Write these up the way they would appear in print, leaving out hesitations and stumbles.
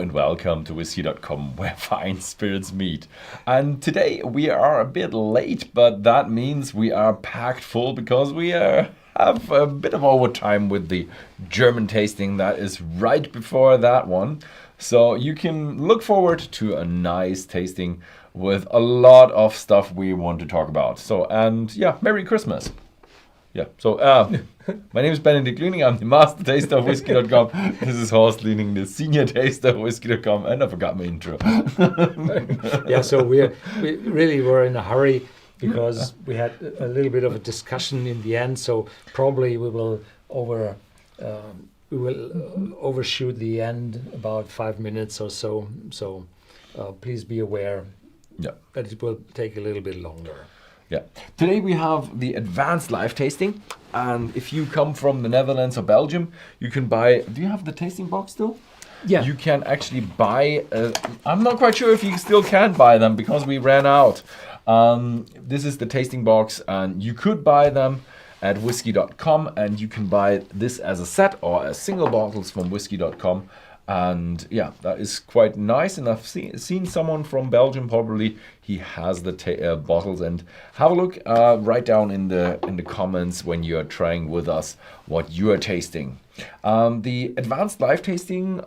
Hello and welcome to Whisky.com, where fine spirits meet. And today we are a bit late, but that means we are packed full because we have a bit of overtime with the German tasting that is right before that one. So you can look forward to a nice tasting with a lot of stuff we want to talk about. So, and yeah, Merry Christmas. Yeah, so my name is Ben and Horst Lüning. I'm the master taster of Whisky.com. This is Horst Lüning, the senior taster of Whisky.com, and I forgot my intro. Yeah, so we really were in a hurry because we had a little bit of a discussion in the end. So probably we will overshoot the end about 5 minutes or so. So please be aware that it will take a little bit longer. Yeah. Today we have the advanced live tasting, and if you come from the Netherlands or Belgium, you can buy. Do you have the tasting box still? Yeah. You can actually buy. I'm not quite sure if you still can buy them because we ran out. This is the tasting box, and you could buy them at Whisky.com, and you can buy this as a set or as single bottles from Whisky.com. And yeah, that is quite nice. And I've seen someone from Belgium, probably he has the bottles. And have a look, write down in the comments when you are trying with us what you are tasting. The advanced live tasting,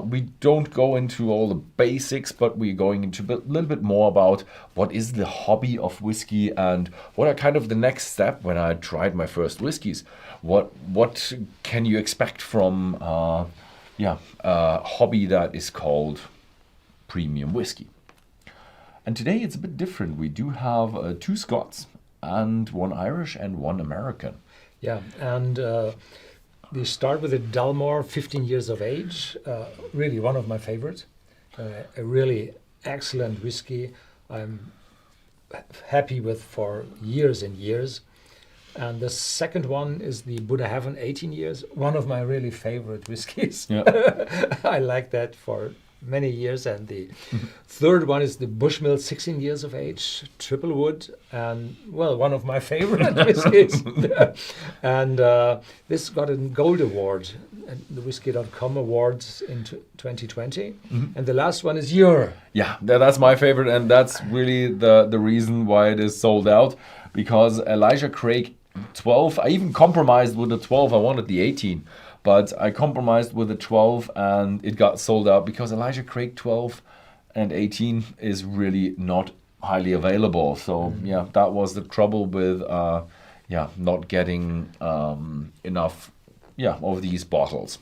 we don't go into all the basics, but we're going into a little bit more about what is the hobby of whiskey and what are kind of the next step when I tried my first whiskeys. What can you expect from a hobby that is called premium whiskey. And today it's a bit different. We do have 2 Scots and 1 Irish and 1 American. Yeah, and we start with the Dalmore, 15 years of age. Really one of my favorites. A really excellent whiskey. I'm happy with for years and years. And the second one is the Bunnahabhain, 18 years, one of my really favorite whiskies. Yeah. I like that for many years. And the third one is the Bushmills, 16 years of age, triple wood, and well, one of my favorite whiskies. And this got a gold award at the Whisky.com awards in 2020. And the last one is your. Yeah, that's my favorite, and that's really the reason why it is sold out, because Elijah Craig 12, I even compromised with the 12. I wanted the 18, but I compromised with the 12 and it got sold out because Elijah Craig 12 and 18 is really not highly available. So yeah, that was the trouble with not getting enough of these bottles.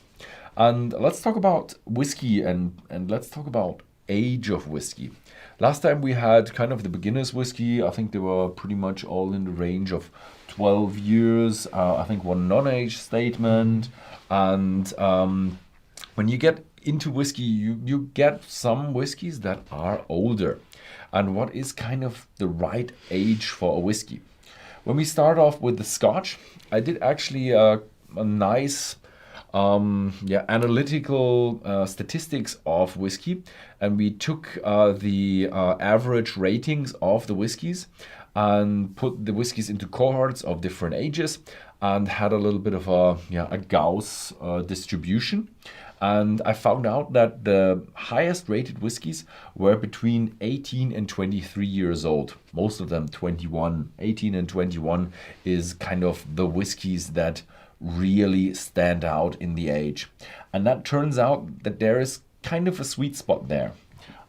And let's talk about whiskey and let's talk about age of whiskey. Last time we had kind of the beginner's whiskey. I think they were pretty much all in the range of 12 years. I think 1 non-age statement. And when you get into whiskey, you get some whiskeys that are older. And what is kind of the right age for a whiskey? When we start off with the Scotch, I did actually a nice analytical statistics of whiskey, and we took the average ratings of the whiskies and put the whiskies into cohorts of different ages and had a little bit of a Gauss distribution. And I found out that the highest rated whiskies were between 18 and 23 years old. Most of them 21. 18 and 21 is kind of the whiskies that really stand out in the age. And that turns out that there is kind of a sweet spot there.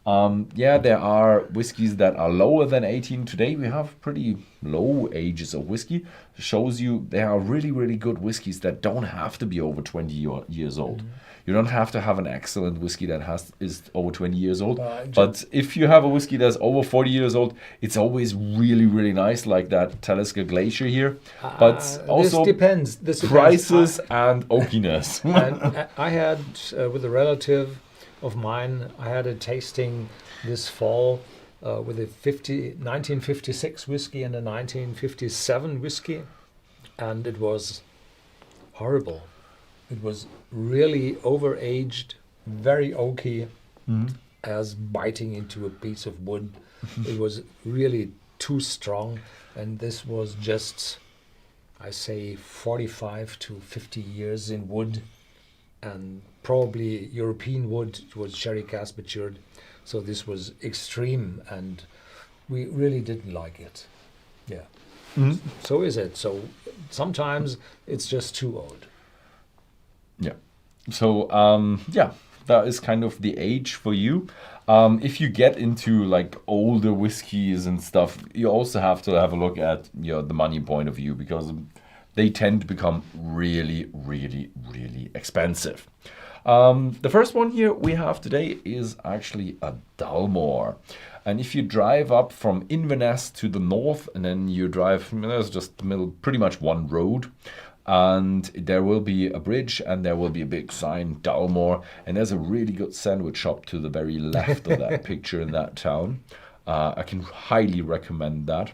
There are whiskies that are lower than 18. Today we have pretty low ages of whiskey. Shows you there are really, really good whiskies that don't have to be over 20 years old. You don't have to have an excellent whiskey that is over 20 years old. But if you have a whiskey that's over 40 years old, it's always really, really nice, like that Talisker Glacier here. But also this depends. Prices and oakiness. And I had, with a relative of mine, I had a tasting this fall with a 1956 whiskey and a 1957 whiskey. And it was horrible. It was really overaged, very oaky, as biting into a piece of wood. It was really too strong, and this was just, I say, 45 to 50 years in wood, and probably European wood. It was sherry cask matured, so this was extreme, and we really didn't like it. Yeah. So is it. So sometimes it's just too old. Yeah. So yeah, that is kind of the age for you. If you get into like older whiskeys and stuff, you also have to have a look at the money point of view, because they tend to become really, really, really expensive. The first one here we have today is actually a Dalmore. And if you drive up from Inverness to the north, and then you drive, there's just the middle, pretty much one road, and there will be a bridge, and there will be a big sign, Dalmore, and there's a really good sandwich shop to the very left of that picture in that town. I can highly recommend that.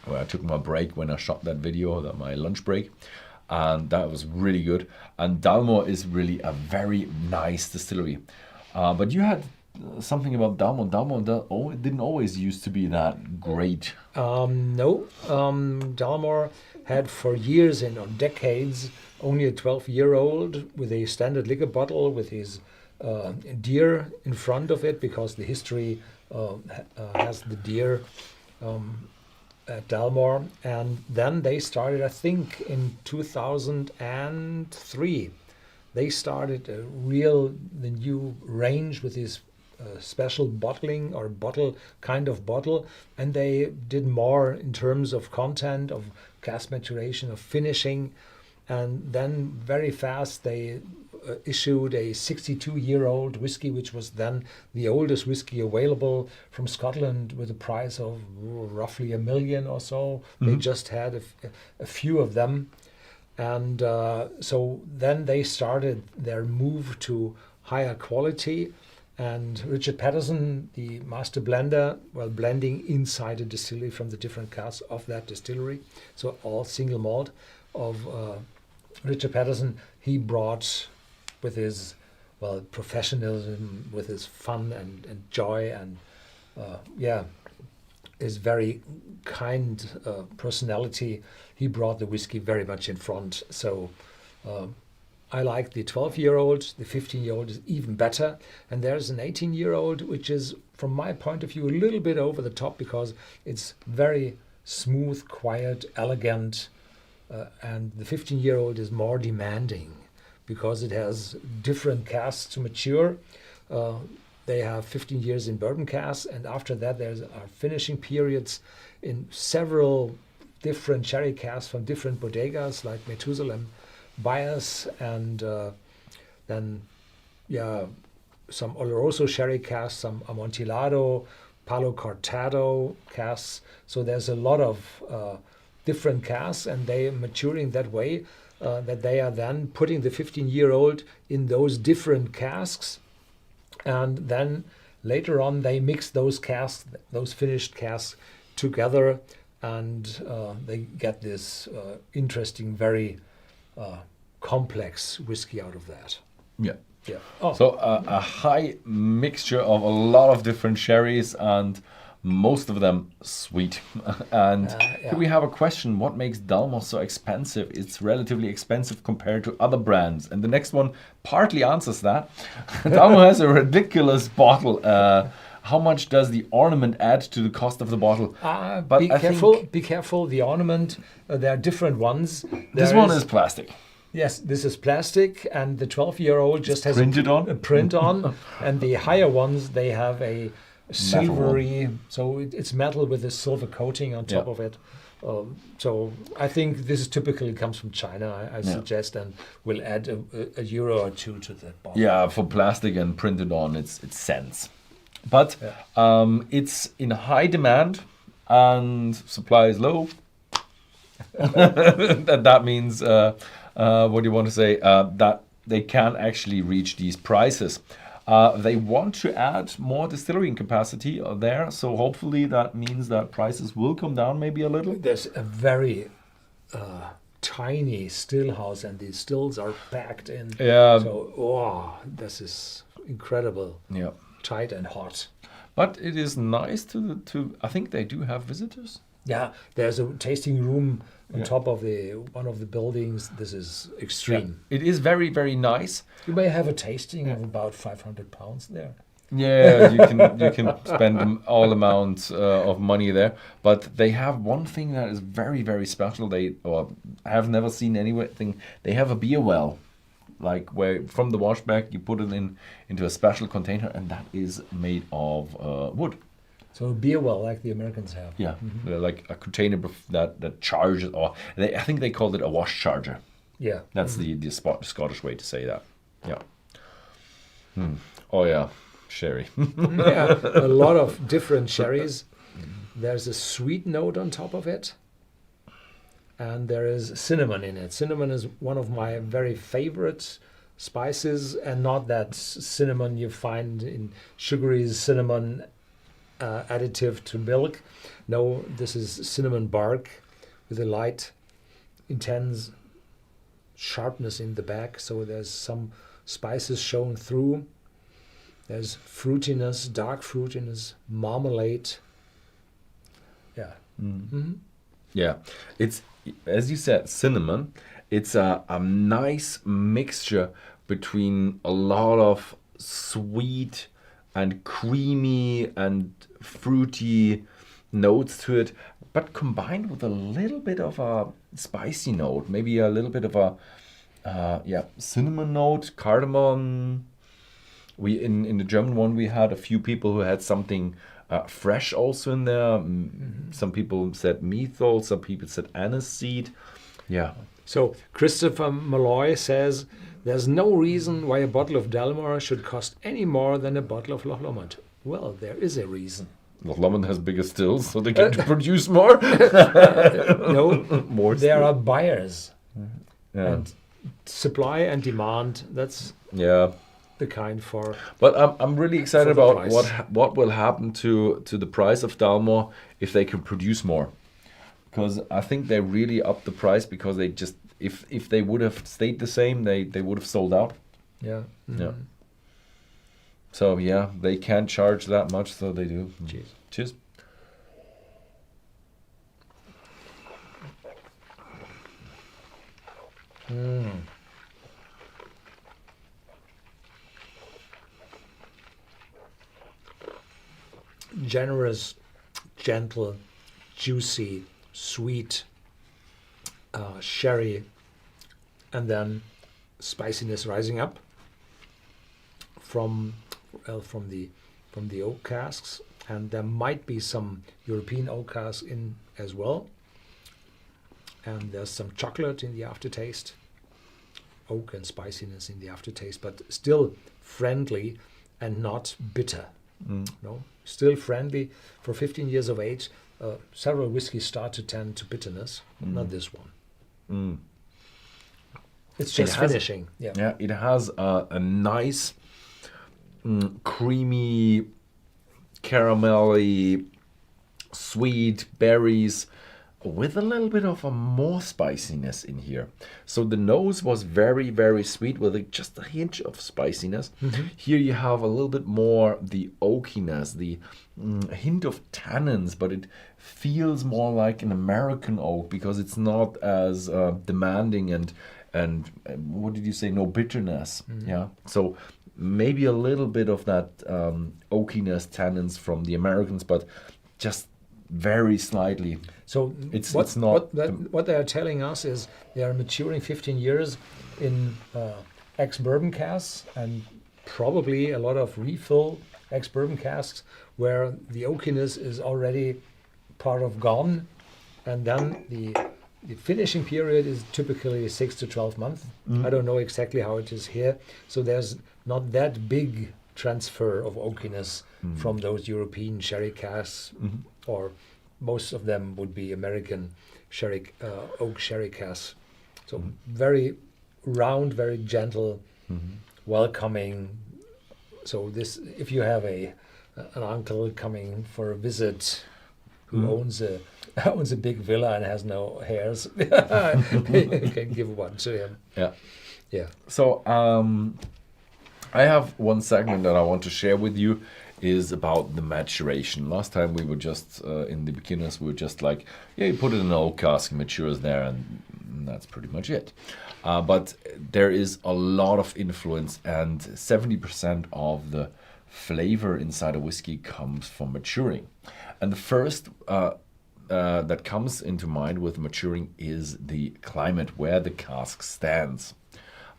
Well, I took my break when I shot that video, my lunch break, and that was really good. And Dalmore is really a very nice distillery. But you had something about Dalmore. Dalmore didn't always used to be that great. No, Dalmore had for years and decades only a 12-year-old with a standard liquor bottle with his deer in front of it, because the history has the deer at Dalmore. And then they started, I think, in 2003. They started the new range with this special bottling or bottle kind of bottle, and they did more in terms of content, of cask maturation, of finishing, and then very fast they issued a 62-year-old whiskey, which was then the oldest whiskey available from Scotland, with a price of roughly $1 million or so. They just had a few of them, and so then they started their move to higher quality. And Richard Patterson, the master blender, blending inside a distillery from the different casks of that distillery, so all single malt of Richard Patterson, he brought with his professionalism, with his fun and joy, and his very kind personality, he brought the whiskey very much in front. So I like the 12-year-old, the 15-year-old is even better, and there's an 18-year-old, which is, from my point of view, a little bit over the top, because it's very smooth, quiet, elegant, and the 15-year-old is more demanding, because it has different casks to mature. They have 15 years in bourbon casks, and after that there's finishing periods in several different sherry casks from different bodegas, like Methusalem, Bias, and then some Oloroso sherry casks, some Amontillado, Palo Cortado casks. So there's a lot of different casks, and they are maturing that way, that they are then putting the 15-year-old in those different casks, and then later on they mix those casks, those finished casks, together, and they get this interesting, very complex whiskey out of that. Yeah. Yeah. Oh. So a high mixture of a lot of different sherries, and most of them sweet. And here we have a question: what makes Dalmore so expensive? It's relatively expensive compared to other brands. And the next one partly answers that. Dalmore has a ridiculous bottle. How much does the ornament add to the cost of the bottle? But be careful. Be careful. The ornament. There are different ones. This one is plastic. Yes, this is plastic, and the 12-year-old just has a print on, and the higher ones, they have a silvery, so it's metal with a silver coating on top of it. So I think this is typically comes from China, I suggest, and we'll add a euro or two to that bottle. Yeah, for plastic and printed on, it's cents. But it's in high demand and supply is low. that means, what do you want to say? That they can actually reach these prices. They want to add more distilling capacity there, so hopefully that means that prices will come down maybe a little. There's a very tiny still house, and the stills are packed in. Yeah. So, this is incredible. Yeah. Tight and hot. But it is nice to I think they do have visitors. Yeah, there's a tasting room on top of one of the buildings. This is extreme. It is very, very nice. You may have a tasting of about 500 pounds there. Yeah, you can spend all amounts of money there, but they have one thing that is very, very special. I have never seen anything. They have a beer well, like where from the washback you put it into a special container, and that is made of wood. So a beer well, like the Americans have. Yeah, like a container that charges, or I think they called it a wash charger. Yeah, That's the Scottish way to say that. Yeah. Oh yeah. Sherry. Yeah, a lot of different sherries. There's a sweet note on top of it, and there is cinnamon in it. Cinnamon is one of my very favorite spices, and not that cinnamon you find in sugary cinnamon additive to milk. No, this is cinnamon bark with a light, intense sharpness in the back, so there's some spices shown through. There's fruitiness, dark fruitiness, marmalade. Yeah. Yeah, it's, as you said, cinnamon. It's a nice mixture between a lot of sweet and creamy and fruity notes to it, but combined with a little bit of a spicy note, maybe a little bit of a cinnamon note, cardamom. We in the German one we had a few people who had something fresh also in there. Some people said menthol, some people said anise seed. Yeah. So Christopher Malloy says there's no reason why a bottle of Dalmore should cost any more than a bottle of Loch Lomond. Well, there is a reason. Loch Lomond has bigger stills, so they get to produce more. No, More there still. are buyers. Yeah. And supply and demand, that's Yeah. the kind for... But I'm really excited For the about price. what will happen to the price of Dalmore if they can produce more, because I think they really upped the price, because they just if they would have stayed the same, they would have sold out. Yeah. Yeah. So yeah, they can't charge that much, so they do. Cheers. Cheers. Generous, gentle, juicy, sweet sherry, and then spiciness rising up from the oak casks, and there might be some European oak casks in as well, and there's some chocolate in the aftertaste, oak and spiciness in the aftertaste, but still friendly and not bitter. No, still friendly. For 15 years of age, several whiskeys start to tend to bitterness. Not this one. It's just finishing. Yeah, it has a nice, creamy, caramelly, sweet berries with a little bit of a more spiciness in here. So the nose was very, very sweet with just a hint of spiciness. Here you have a little bit more the oakiness, the hint of tannins, but it feels more like an American oak because it's not as demanding and what did you say? No bitterness. Yeah. So maybe a little bit of that oakiness, tannins from the Americans, but just very slightly. So it's not what they are telling us is they are maturing 15 years in ex-bourbon casks, and probably a lot of refill ex-bourbon casks where the oakiness is already part of gone, and then the finishing period is typically 6 to 12 months. I don't know exactly how it is here, so there's not that big transfer of oakiness from those European sherry casks, or most of them would be American sherry oak sherry casks. So very round, very gentle, welcoming. So this, if you have an uncle coming for a visit who owns a big villa and has no hairs, you can give one to him. Yeah. So I have one segment that I want to share with you. is about the maturation. Last time we were just, in the beginners, we were just like, yeah, you put it in an oak cask, it matures there, and that's pretty much it. But there is a lot of influence, and 70% of the flavor inside a whiskey comes from maturing. And the first that comes into mind with maturing is the climate, where the cask stands.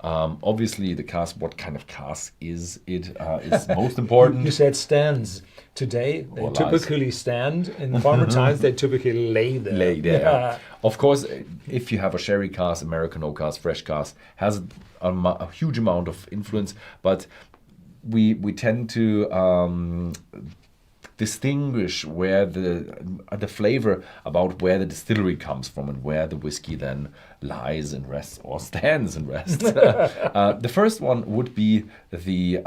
Obviously, the cask, what kind of cask is it, is most important. You said stands. Today, they typically stand. In former times, they typically lay there. Lay there. Yeah. Of course, if you have a sherry cask, American oak cask, fresh cask, has a huge amount of influence, but we tend to distinguish where the flavor about where the distillery comes from and where the whiskey then lies and rests or stands and rests. The first one would be the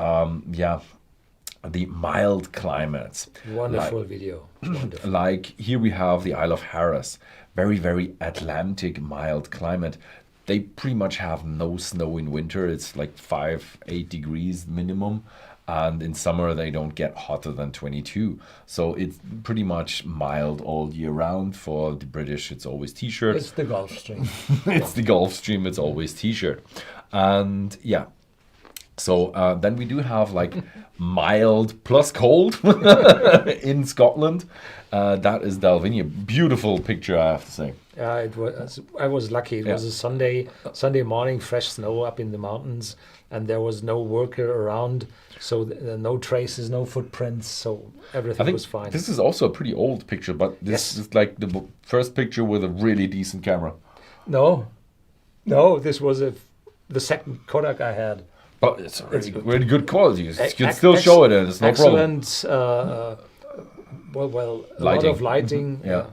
mild climates. Wonderful video. Wonderful. Like here we have the Isle of Harris, very, very Atlantic mild climate. They pretty much have no snow in winter. It's like 5-8 degrees minimum. And in summer, they don't get hotter than 22. So it's pretty much mild all year round. For the British, it's always T-shirt. It's the Gulf Stream. It's the Gulf Stream. It's always T-shirt. And yeah. So then we do have like mild plus cold in Scotland. That is Dalvinia. Beautiful picture, I have to say. I was lucky. It was a Sunday morning, fresh snow up in the mountains, and there was no worker around, so no traces, no footprints, so everything was fine. This is also a pretty old picture, but this is like the first picture with a really decent camera. No, this was the second Kodak I had. But it's really good quality. You can still show it, and it's no problem. Excellent. Well, a lighting. lot of lighting. Yeah.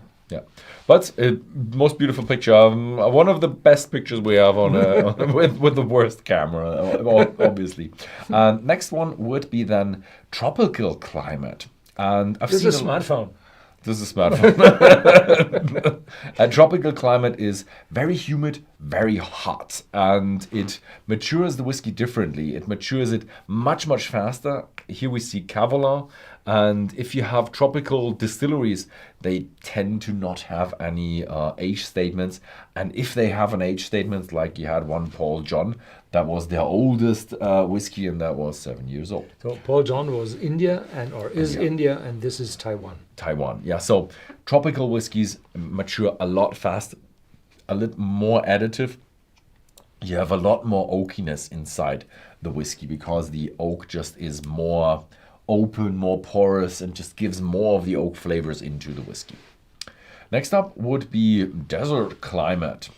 But most beautiful picture. One of the best pictures we have on with the worst camera, obviously. Next one would be then tropical climate, and I've seen a smartphone. This is a smartphone. A tropical climate is very humid, very hot, and it matures the whiskey differently. It matures it much, much faster. Here we see Cavalan, and if you have tropical distilleries, they tend to not have any age statements. And if they have an age statement, like you had one Paul John, that was their oldest whiskey, and that was 7 years old. So Paul John was India is India, and this is Taiwan. Taiwan, yeah. So tropical whiskies mature a lot faster, a little more additive. You have a lot more oakiness inside the whiskey because the oak just is more open, more porous, and just gives more of the oak flavors into the whiskey. Next up would be desert climate.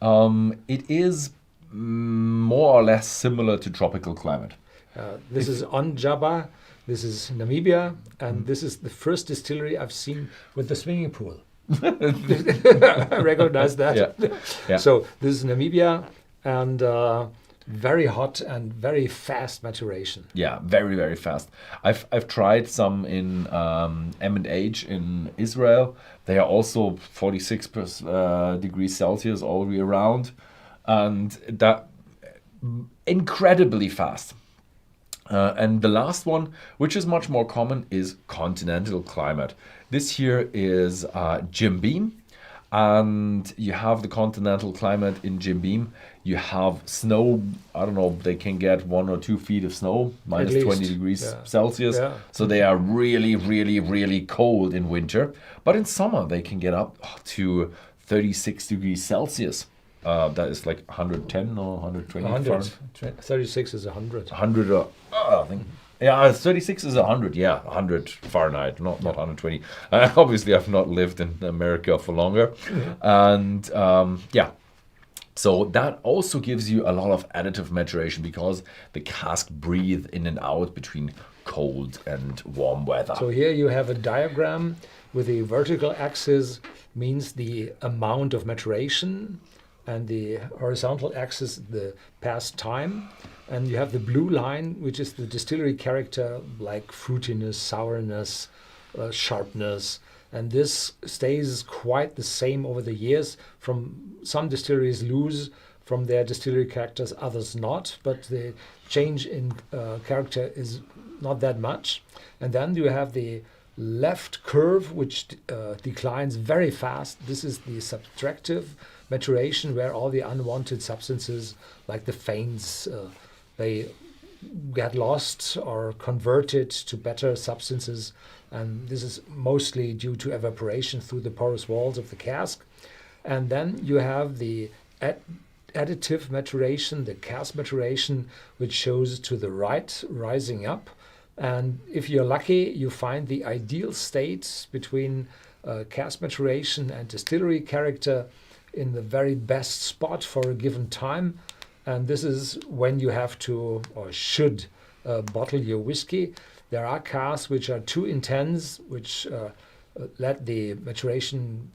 It is more or less similar to tropical climate. This is on Java, this is Namibia, and this is the first distillery I've seen with the swimming pool. I recognize that. Yeah. So this is Namibia, and very hot and very fast maturation. Yeah, very, very fast. I've tried some in M&H in Israel. They are also 46 degrees Celsius all year round, and that incredibly fast. And the last one, which is much more common, is continental climate. This here is Jim Beam. And you have the continental climate in Jim Beam. You have snow. I don't know. They can get 1 or 2 feet of snow, minus 20 degrees Celsius. Yeah. So they are really, really, really cold in winter. But in summer, they can get up to 36 degrees Celsius. That is like 110 or 120. 36 is 100. 100, I think. Yeah, 36 is 100. Yeah, 100 Fahrenheit, not 120. Obviously, I've not lived in America for longer. And so that also gives you a lot of additive maturation because the cask breathes in and out between cold and warm weather. So here you have a diagram with the vertical axis means the amount of maturation, and the horizontal axis the past time. And you have the blue line, which is the distillery character, like fruitiness, sourness, sharpness. And this stays quite the same over the years. From some distilleries lose from their distillery characters, others not. But the change in character is not that much. And then you have the left curve, which declines very fast. This is the subtractive maturation, where all the unwanted substances, like the faints, they get lost or converted to better substances. And this is mostly due to evaporation through the porous walls of the cask. And then you have the additive maturation, the cask maturation, which shows to the right, rising up. And if you're lucky, you find the ideal state between cask maturation and distillery character in the very best spot for a given time. And this is when you have to or should bottle your whiskey. There are casks which are too intense, which let the maturation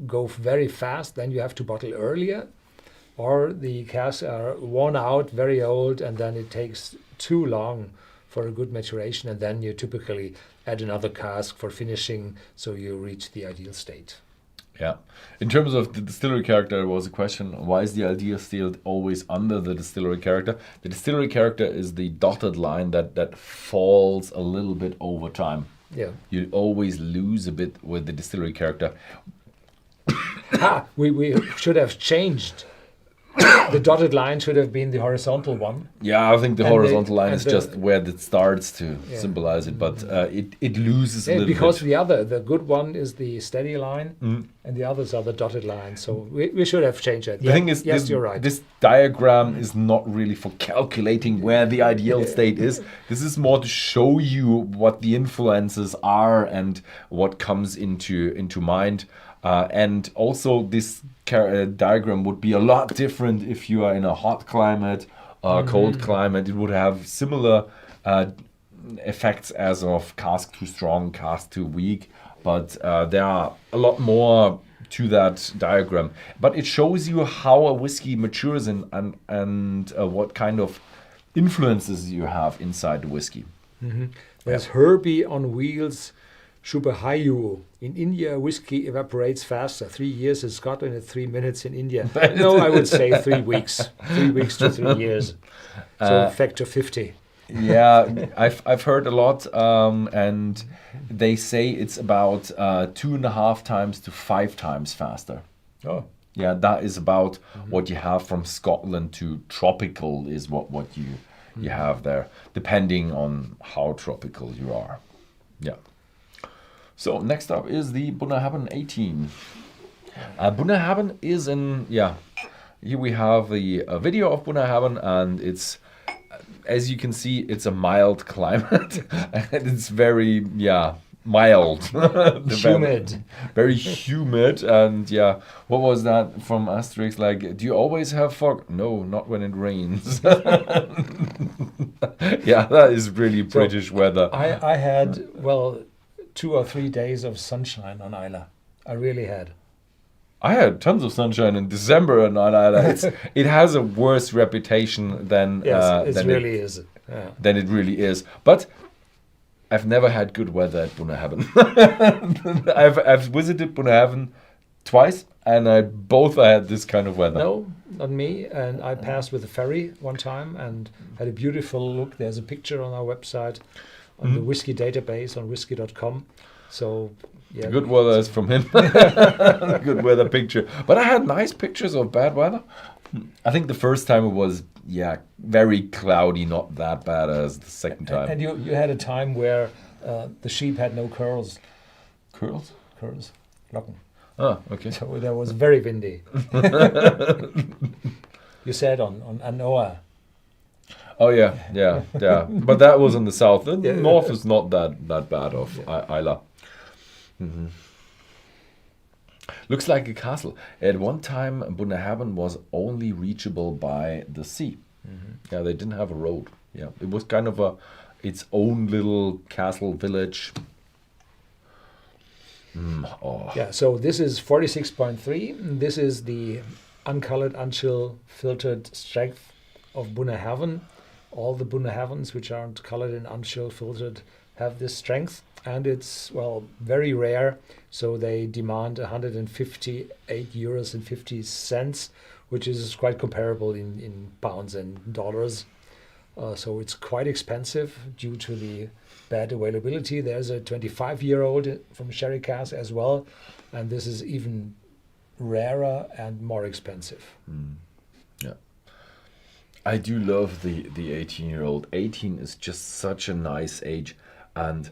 go very fast. Then you have to bottle earlier. Or the casks are worn out, very old, and then it takes too long for a good maturation. And then you typically add another cask for finishing, so you reach the ideal state. Yeah. In terms of the distillery character, there was a question, why is the ideal state always under the distillery character? The distillery character is the dotted line that falls a little bit over time. Yeah. You always lose a bit with the distillery character. We should have changed. The dotted line should have been the horizontal one. Yeah, I think the horizontal line is the, just where it starts to symbolize it, but it loses a little because bit. the good one is the steady line, and the others are the dotted line. So we should have changed it. The thing is, yes, you're right. This diagram is not really for calculating where the ideal state is. This is more to show you what the influences are and what comes into mind. And also this diagram would be a lot different if you are in a hot climate, cold climate. It would have similar effects as of cask too strong, cask too weak. But there are a lot more to that diagram. But it shows you how a whiskey matures and what kind of influences you have inside the whiskey. There's Herbie on wheels. Shubhayu. In India, whiskey evaporates faster. 3 years in Scotland and 3 minutes in India. No, I would say 3 weeks. 3 weeks to 3 years. So factor 50. Yeah, I've heard a lot, and they say it's about 2.5 times to 5 times faster. Oh. Yeah, that is about what you have from Scotland to tropical is what you have there, depending on how tropical you are. Yeah. So next up is the Bunnahabhain 18. Bunnahabhain is in, here we have the video of Bunnahabhain, and it's, as you can see, it's a mild climate. And it's very, mild. Humid. Very humid. And what was that from Asterix? Like, do you always have fog? No, not when it rains. Yeah, that is really British weather. I had, 2 or 3 days of sunshine on Isla. I really had. I had tons of sunshine in December on Isla. It has a worse reputation than it really is. Yeah. Than it really is. But I've never had good weather at Bunnahabhain. I've visited Bunnahabhain twice, and I had this kind of weather. No, not me. And I passed with a ferry one time and had a beautiful look. There's a picture on our website, on the whiskey database on Whisky.com. So, the good weather is from him. Good weather picture. But I had nice pictures of bad weather. I think the first time it was, very cloudy, not that bad as the second time. And you had a time where the sheep had no curls. Curls? Curls. Locken. Oh, okay. So that was very windy. You said on Anoa. Oh yeah. But that was in the south. The north is not that bad of Isla. Looks like a castle. At one time, Bunnahabhain was only reachable by the sea. Yeah, they didn't have a road. Yeah, it was kind of its own little castle village. Yeah, so this is 46.3. This is the uncolored, unchill, filtered strength of Bunnahabhain. All the Bunnahabhains which aren't colored and unchill filtered have this strength, and it's very rare. So they demand 158 euros and 50 cents, which is quite comparable in pounds and dollars. So it's quite expensive due to the bad availability. There's a 25-year-old from sherry cask as well, and this is even rarer and more expensive. Yeah. I do love the 18-year-old. 18 is just such a nice age. And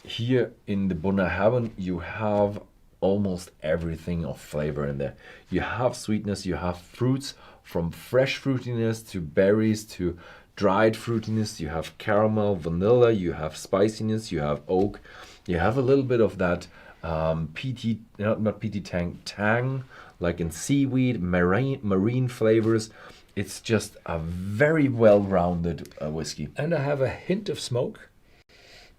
here in the Bunnahabhain, you have almost everything of flavor in there. You have sweetness, you have fruits, from fresh fruitiness to berries to dried fruitiness. You have caramel, vanilla, you have spiciness, you have oak. You have a little bit of that peaty, not peaty tang, like in seaweed, marine flavors. It's just a very well-rounded whiskey. And I have a hint of smoke,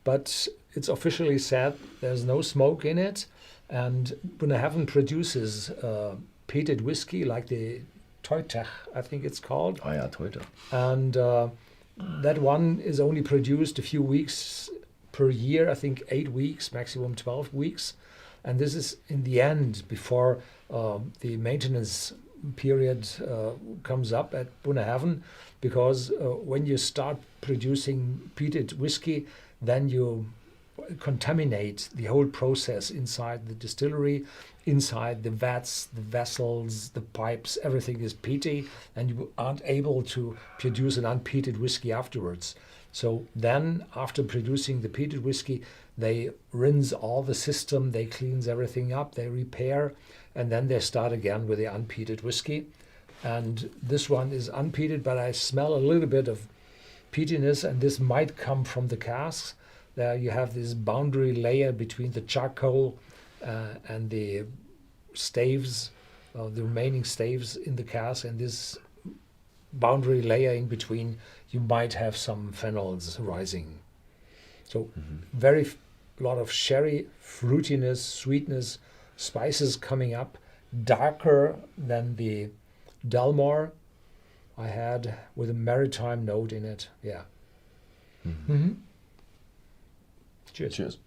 but it's officially said there's no smoke in it. And Bunnahabhain produces peated whiskey like the Teutach, I think it's called. Oh yeah, Teutach. And that one is only produced a few weeks per year, I think 8 weeks, maximum 12 weeks. And this is in the end, before the maintenance period comes up at Bunnahabhain, because when you start producing peated whiskey, then you contaminate the whole process inside the distillery, inside the vats, the vessels, the pipes, everything is peaty, and you aren't able to produce an unpeated whiskey afterwards. So then, after producing the peated whiskey, they rinse all the system, they cleanse everything up, they repair, and then they start again with the unpeated whiskey. And this one is unpeated, but I smell a little bit of peatiness, and this might come from the casks. There you have this boundary layer between the charcoal and the staves, the remaining staves in the cask, and this boundary layer in between, you might have some phenols rising. So very lot of sherry, fruitiness, sweetness, spices coming up, darker than the Dalmore I had, with a maritime note in it. Yeah. Cheers. Cheers.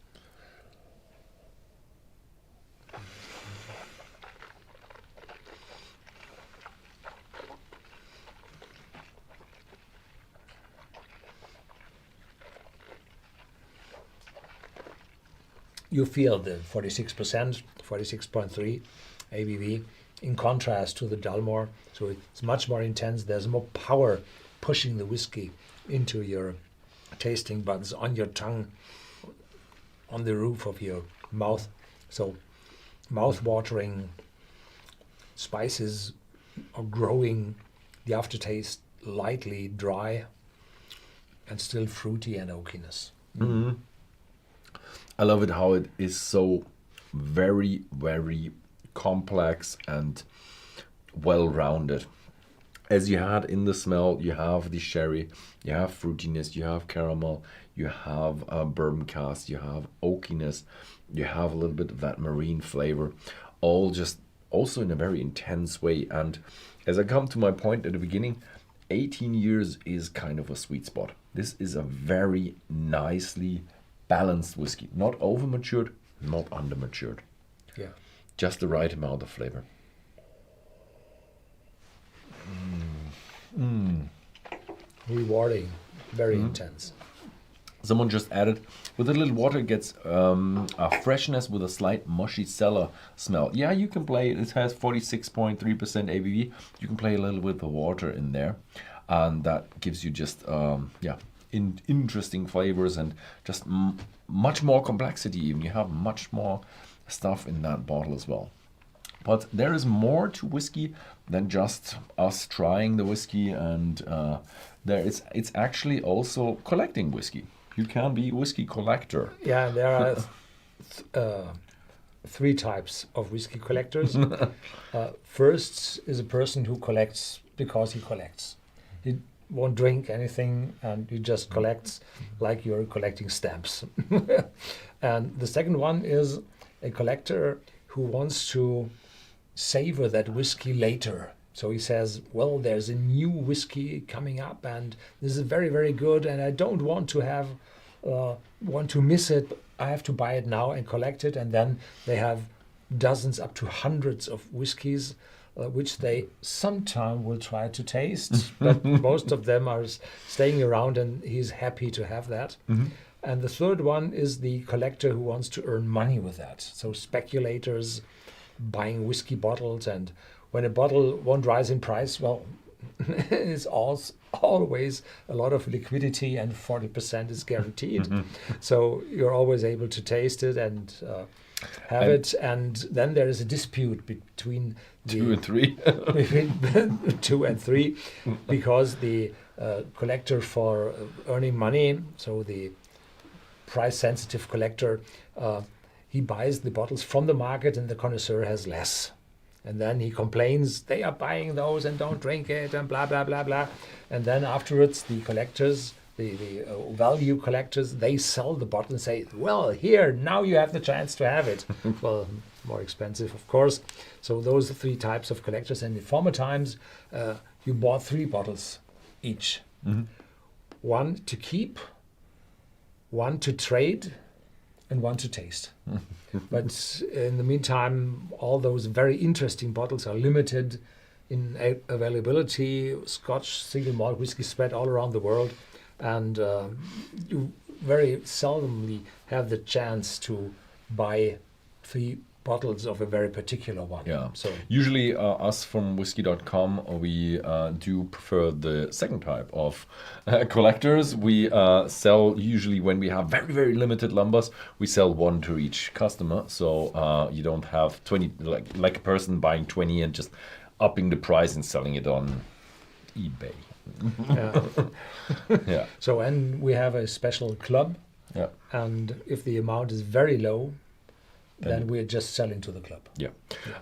You feel the 46%, 46.3 ABV in contrast to the Dalmore. So it's much more intense. There's more power pushing the whiskey into your tasting buds, on your tongue, on the roof of your mouth. So mouth-watering spices are growing, the aftertaste lightly dry and still fruity and oakiness. I love it how it is so very, very complex and well-rounded. As you had in the smell, you have the sherry, you have fruitiness, you have caramel, you have bourbon cask, you have oakiness, you have a little bit of that marine flavor, all just also in a very intense way. And as I come to my point at the beginning, 18 years is kind of a sweet spot. This is a very nicely balanced whiskey, not over matured, not under matured. Yeah. Just the right amount of flavor. Rewarding, very intense. Someone just added, with a little water, it gets a freshness with a slight mushy cellar smell. Yeah, you can play it. It has 46.3% ABV. You can play a little with the water in there, and that gives you just interesting flavors and just much more complexity. Even you have much more stuff in that bottle as well. But there is more to whiskey than just us trying the whiskey, and it's actually also collecting whiskey. You can be a whiskey collector. Yeah, there are three types of whiskey collectors. First is a person who collects because he collects. He won't drink anything and he just collects like you're collecting stamps. And the second one is a collector who wants to savor that whiskey later. So he says, well, there's a new whiskey coming up and this is very, very good, and I don't want to miss it. I have to buy it now and collect it. And then they have dozens up to hundreds of whiskeys which they sometime will try to taste, but most of them are staying around, and he's happy to have that. And the third one is the collector who wants to earn money with that. So speculators buying whiskey bottles, and when a bottle won't rise in price, well, it's always a lot of liquidity, and 40% is guaranteed. So you're always able to taste it and have it. And then there is a dispute between 2 and 3. between 2 and 3, because the collector for earning money, so the price-sensitive collector, he buys the bottles from the market, and the connoisseur has less. And then he complains, they are buying those and don't drink it, and blah, blah, blah, blah. And then afterwards, the collectors, the value collectors, they sell the bottle and say, well, here, now you have the chance to have it. Well, more expensive, of course. So those are 3 types of collectors. And in former times, you bought 3 bottles each. One to keep, one to trade, and one to taste. But in the meantime, all those very interesting bottles are limited in availability. Scotch single malt whiskey spread all around the world, and you very seldomly have the chance to buy 3 bottles of a very particular one. Yeah. So usually us from Whisky.com, we do prefer the second type of collectors. We sell usually, when we have very, very limited numbers, we sell 1 to each customer. So you don't have 20, like a person buying 20 and just upping the price and selling it on eBay. Yeah. So, and we have a special club. Yeah. And if the amount is very low, then we're just selling to the club. Yeah.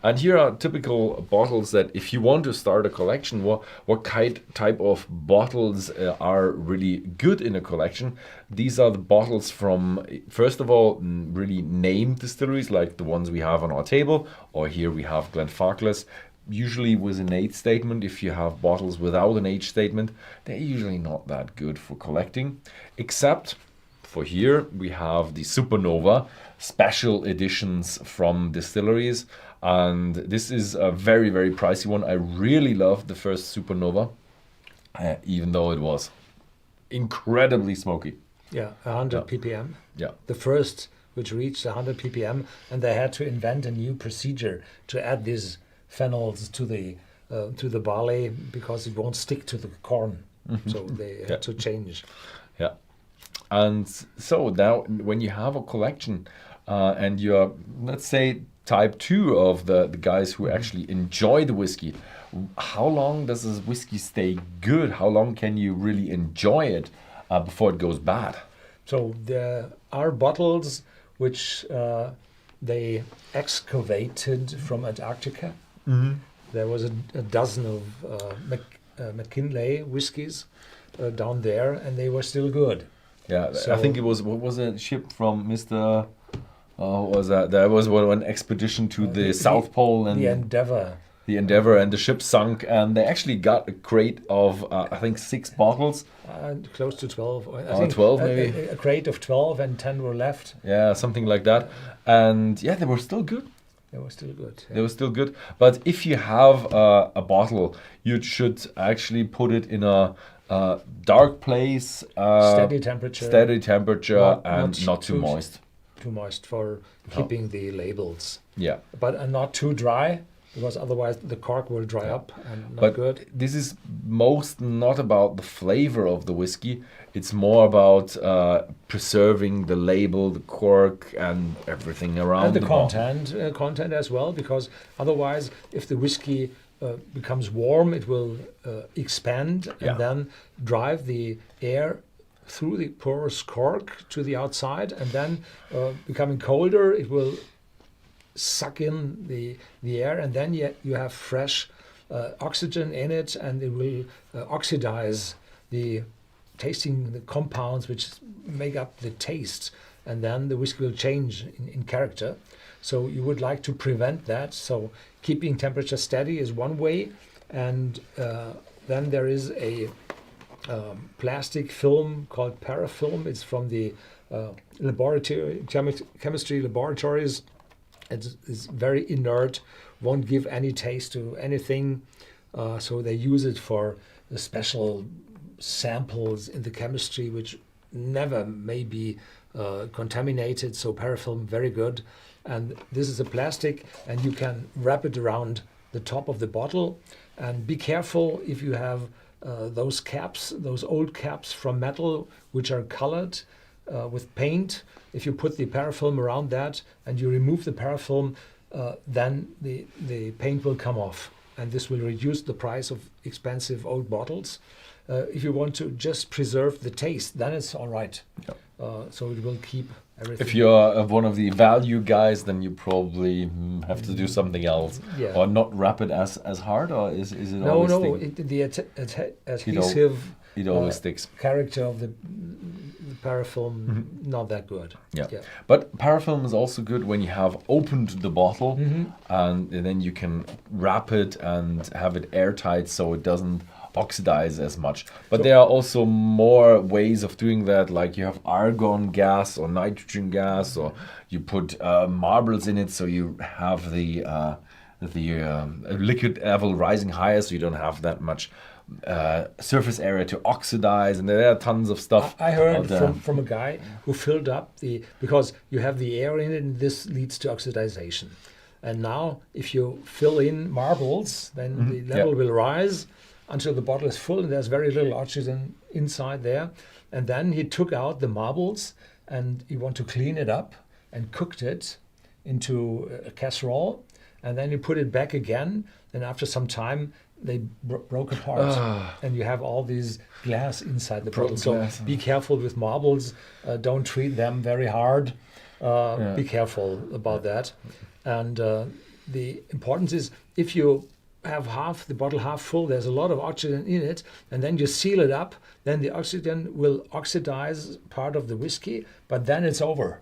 And here are typical bottles that if you want to start a collection, what type of bottles are really good in a collection. These are the bottles from, first of all, really named distilleries, like the ones we have on our table, or here we have Glenfarclas, usually with an age statement. If you have bottles without an age statement, they're usually not that good for collecting, except for here we have the Supernova special editions from distilleries, and this is a very, very pricey one. I really loved the first Supernova, even though it was incredibly smoky. Yeah, 100 ppm. Yeah. The first which reached 100 ppm, and they had to invent a new procedure to add these phenols to the barley, because it won't stick to the corn. So they had to change. Yeah. And so now when you have a collection and you're, let's say, type 2 of the guys who actually enjoy the whiskey, how long does this whiskey stay good? How long can you really enjoy it before it goes bad? So there are bottles which they excavated from Antarctica. There was a dozen of McKinley whiskies down there, and they were still good. Yeah, So, I think it was, what was a ship from Mr. What was that? There was one expedition to the South Pole, and the Endeavour. The Endeavour, and the ship sunk, and they actually got a crate of I think 6 bottles. Close to 12. I Oh, think 12 maybe. A crate of 12, and 10 were left. Yeah, something like that. And yeah, they were still good. They were still good. They were still good. But if you have a bottle, you should actually put it in a dark place, Steady temperature, and not too moist. Too moist for keeping the labels. Yeah. But not too dry, because otherwise the cork will dry up and not But good. this is most not about the flavor of the whiskey. It's more about preserving the label, the cork, and everything around And the bottle. content as well, because otherwise, if the whiskey becomes warm, it will expand and then drive the air through the porous cork to the outside, and then becoming colder, it will suck in the air, and then you have fresh oxygen in it, and it will oxidize the compounds which make up the taste, and then the whiskey will change in character. So you would like to prevent that. So keeping temperature steady is one way, and then there is a plastic film called parafilm. It's from the chemistry laboratories It's very inert, won't give any taste to anything. So they use it for the special samples in the chemistry, which never may be contaminated. So parafilm, very good. And this is a plastic, and you can wrap it around the top of the bottle. And be careful if you have those caps, those old caps from metal, which are colored with paint. If you put the parafilm around that and you remove the parafilm, then the paint will come off. And this will reduce the price of expensive old bottles. If you want to just preserve the taste, then it's all right. Yep. So it will keep everything. If you're one of the value guys, then you probably have to do something else, Yeah. or not wrap it as hard, or is it No, always no, stick? the adhesive It always sticks. character of the parafilm, not that good. Yeah. But parafilm is also good when you have opened the bottle, and then you can wrap it and have it airtight so it doesn't oxidize as much. But there are also more ways of doing that, like you have argon gas or nitrogen gas, or you put marbles in it, so you have the liquid level rising higher, so you don't have that much surface area to oxidize, and there are tons of stuff. I heard from a guy who filled up because you have the air in it, and this leads to oxidization. And now, if you fill in marbles, then the level will rise until the bottle is full, and there's very little oxygen inside there. And then he took out the marbles, and he wanted to clean it up and cooked it into a casserole, and then he put it back again. And after some time, they broke apart, and you have all these glass inside the bottle. So be careful with marbles. Don't treat them very hard. Be careful about that. And the importance is, if you have the bottle half full, there's a lot of oxygen in it, and then you seal it up, then the oxygen will oxidize part of the whiskey, but then it's over.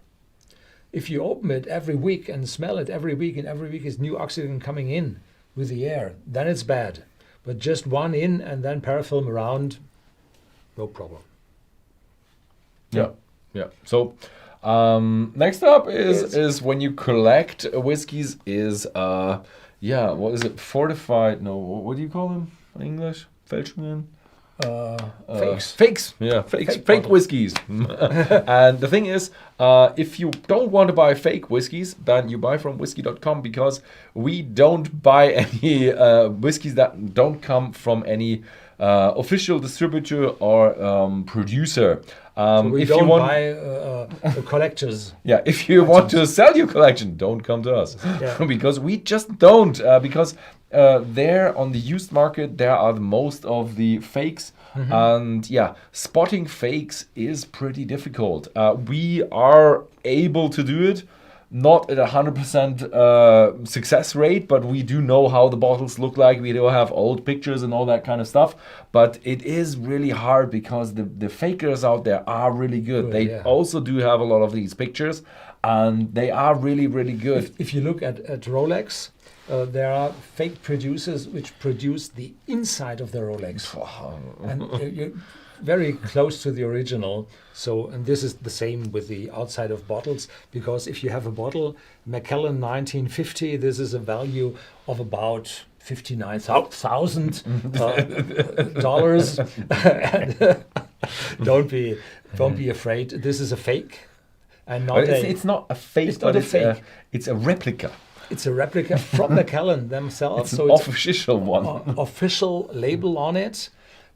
If you open it every week and smell it every week, and every week is new oxygen coming in with the air, then it's bad. But just one in and then parafilm around, no problem. Yeah. So next up is when you collect whiskeys is what is it? Fortified? No, what do you call them in English? Fälschungen? Fakes. Yeah, fakes. Fake bottles. whiskeys. And the thing is, if you don't want to buy fake whiskeys, then you buy from Whisky.com, because we don't buy any whiskeys that don't come from any official distributor or producer. So we if don't you want, buy collectors. Yeah, if you want to sell your collection, don't come to us. Yeah. Because we just don't. Because there on the used market, there are most of the fakes. And spotting fakes is pretty difficult. We are able to do it, not at 100% success rate, but we do know how the bottles look like. We do have old pictures and all that kind of stuff. But it is really hard, because the fakers out there are really good. They also do have a lot of these pictures, and they are really, really good. If you look at Rolex, there are fake producers which produce the inside of the Rolex. And you're very close to the original. So, and this is the same with the outside of bottles, because if you have a bottle, Macallan 1950, this is a value of about $59,000 dollars. Don't be afraid. This is a fake, and not it's not a fake. It's not a fake. It's a replica. It's a replica from Macallan themselves. It's an official one. Official label on it,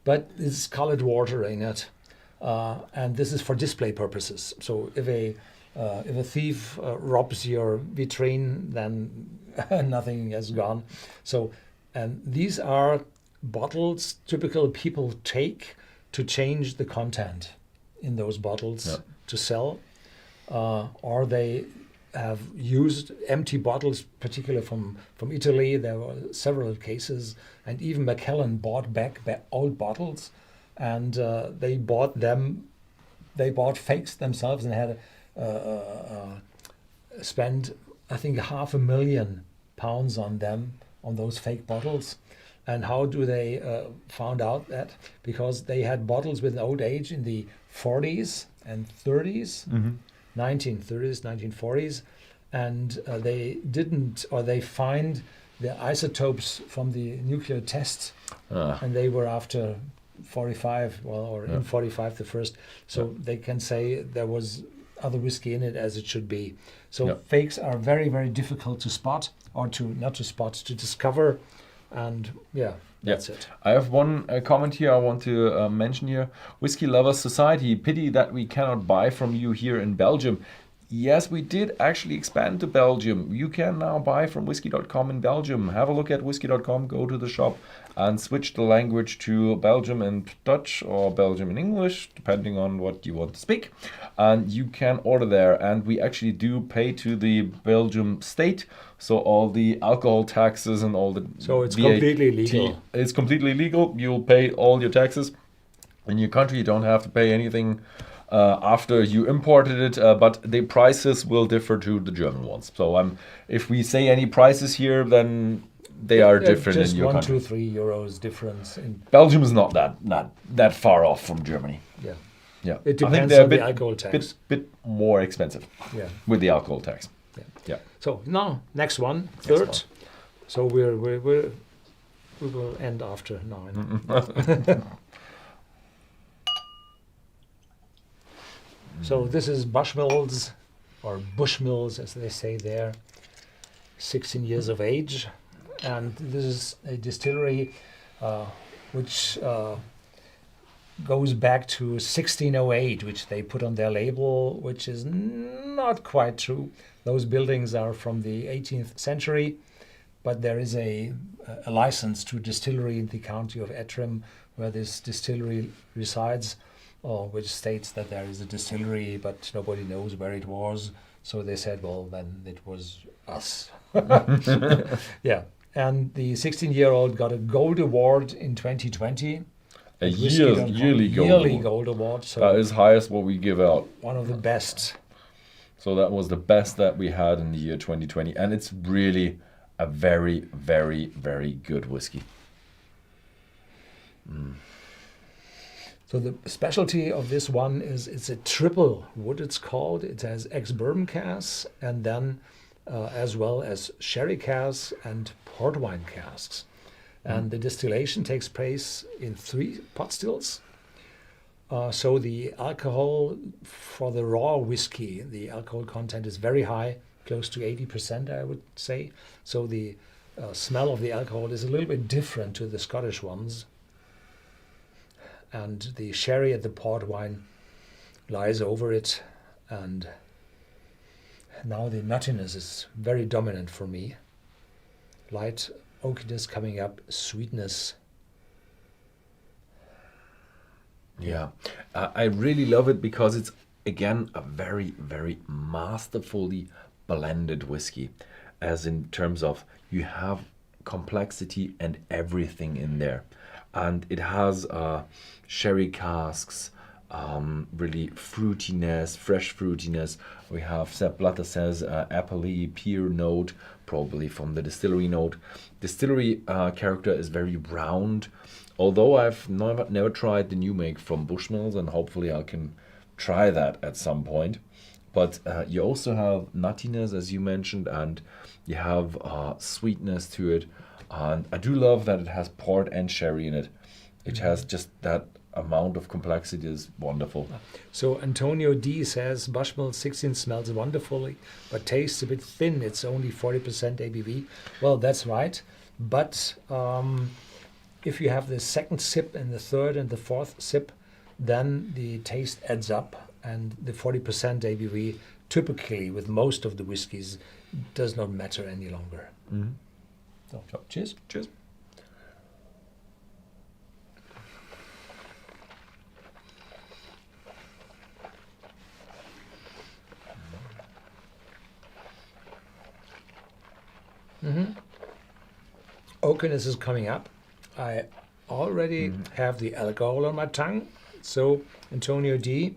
but it's colored water in it, and this is for display purposes. So if a thief robs your vitrine, then nothing has gone. So, and these are bottles typical people take to change the content in those bottles to sell, or they have used empty bottles, particularly from Italy. There were several cases, and even Macallan bought back old bottles, and they bought fakes themselves, and had spent, I think, £500,000 on them, on those fake bottles. And how do they found out that? Because they had bottles with an old age in the 40s and 30s, 1930s, 1940s, and they find the isotopes from the nuclear test, and they were after 45, in 45 the first, so they can say there was other whiskey in it as it should be. So fakes are very, very difficult to spot, or to discover, and that's it. I have one comment here I want to mention here. Whiskey Lovers Society, pity that we cannot buy from you here in Belgium. Yes, we did actually expand to Belgium. You can now buy from Whisky.com in Belgium. Have a look at Whisky.com, go to the shop and switch the language to Belgium and Dutch or Belgium and English, depending on what you want to speak. And you can order there. And we actually do pay to the Belgium state. So all the alcohol taxes and all the So it's VAT, completely legal. It's completely legal. You'll pay all your taxes. In your country, you don't have to pay anything after you imported it, but the prices will differ to the German ones. So if we say any prices here, then they are different in your country. Just 1, 2, 3 euros difference. In Belgium is not that far off from Germany. Yeah. It depends they're on the alcohol tax. Bit more expensive. With the alcohol tax. Yeah. So now next one, third. So we will end after 9. So this is Bushmills, or Bushmills as they say there, 16 years of age. And this is a distillery which goes back to 1608, which they put on their label, which is not quite true. Those buildings are from the 18th century, but there is a license to distillery in the county of Etrim where this distillery resides, which states that there is a distillery, but nobody knows where it was. So they said, well, then it was us. Yeah. And the 16-year-old got a gold award in 2020. A yearly gold award. So that is highest what we give out. One of the best. So that was the best that we had in the year 2020. And it's really a very, very, very good whiskey. So the specialty of this one is it's a triple wood, it's called. It has ex-bourbon casks and then as well as sherry casks and port wine casks. And the distillation takes place in 3 pot stills. So the alcohol for the raw whiskey, the alcohol content is very high, close to 80%, I would say. So the smell of the alcohol is a little bit different to the Scottish ones. And the sherry and the port wine lies over it. And now the nuttiness is very dominant for me. Light oakiness coming up, sweetness. Yeah, I really love it because it's, again, a very, very masterfully blended whiskey. As in terms of you have complexity and everything in there. And it has sherry casks, really fruitiness, fresh fruitiness. We have, Sepp Blatter says, appley, pear note, probably from the distillery note. Distillery character is very round. Although I've never tried the new make from Bushmills, and hopefully I can try that at some point. But you also have nuttiness, as you mentioned, and you have sweetness to it. And I do love that it has port and sherry in it. It has just that amount of complexity is wonderful. So Antonio D says Bushmills 16 smells wonderfully, but tastes a bit thin. It's only 40% ABV. Well, that's right. But if you have the second sip and the third and the fourth sip, then the taste adds up, and the 40% ABV typically with most of the whiskies does not matter any longer. Mm-hmm. So, cheers. Cheers. Oakiness is coming up. I already have the alcohol on my tongue. So, Antonio D,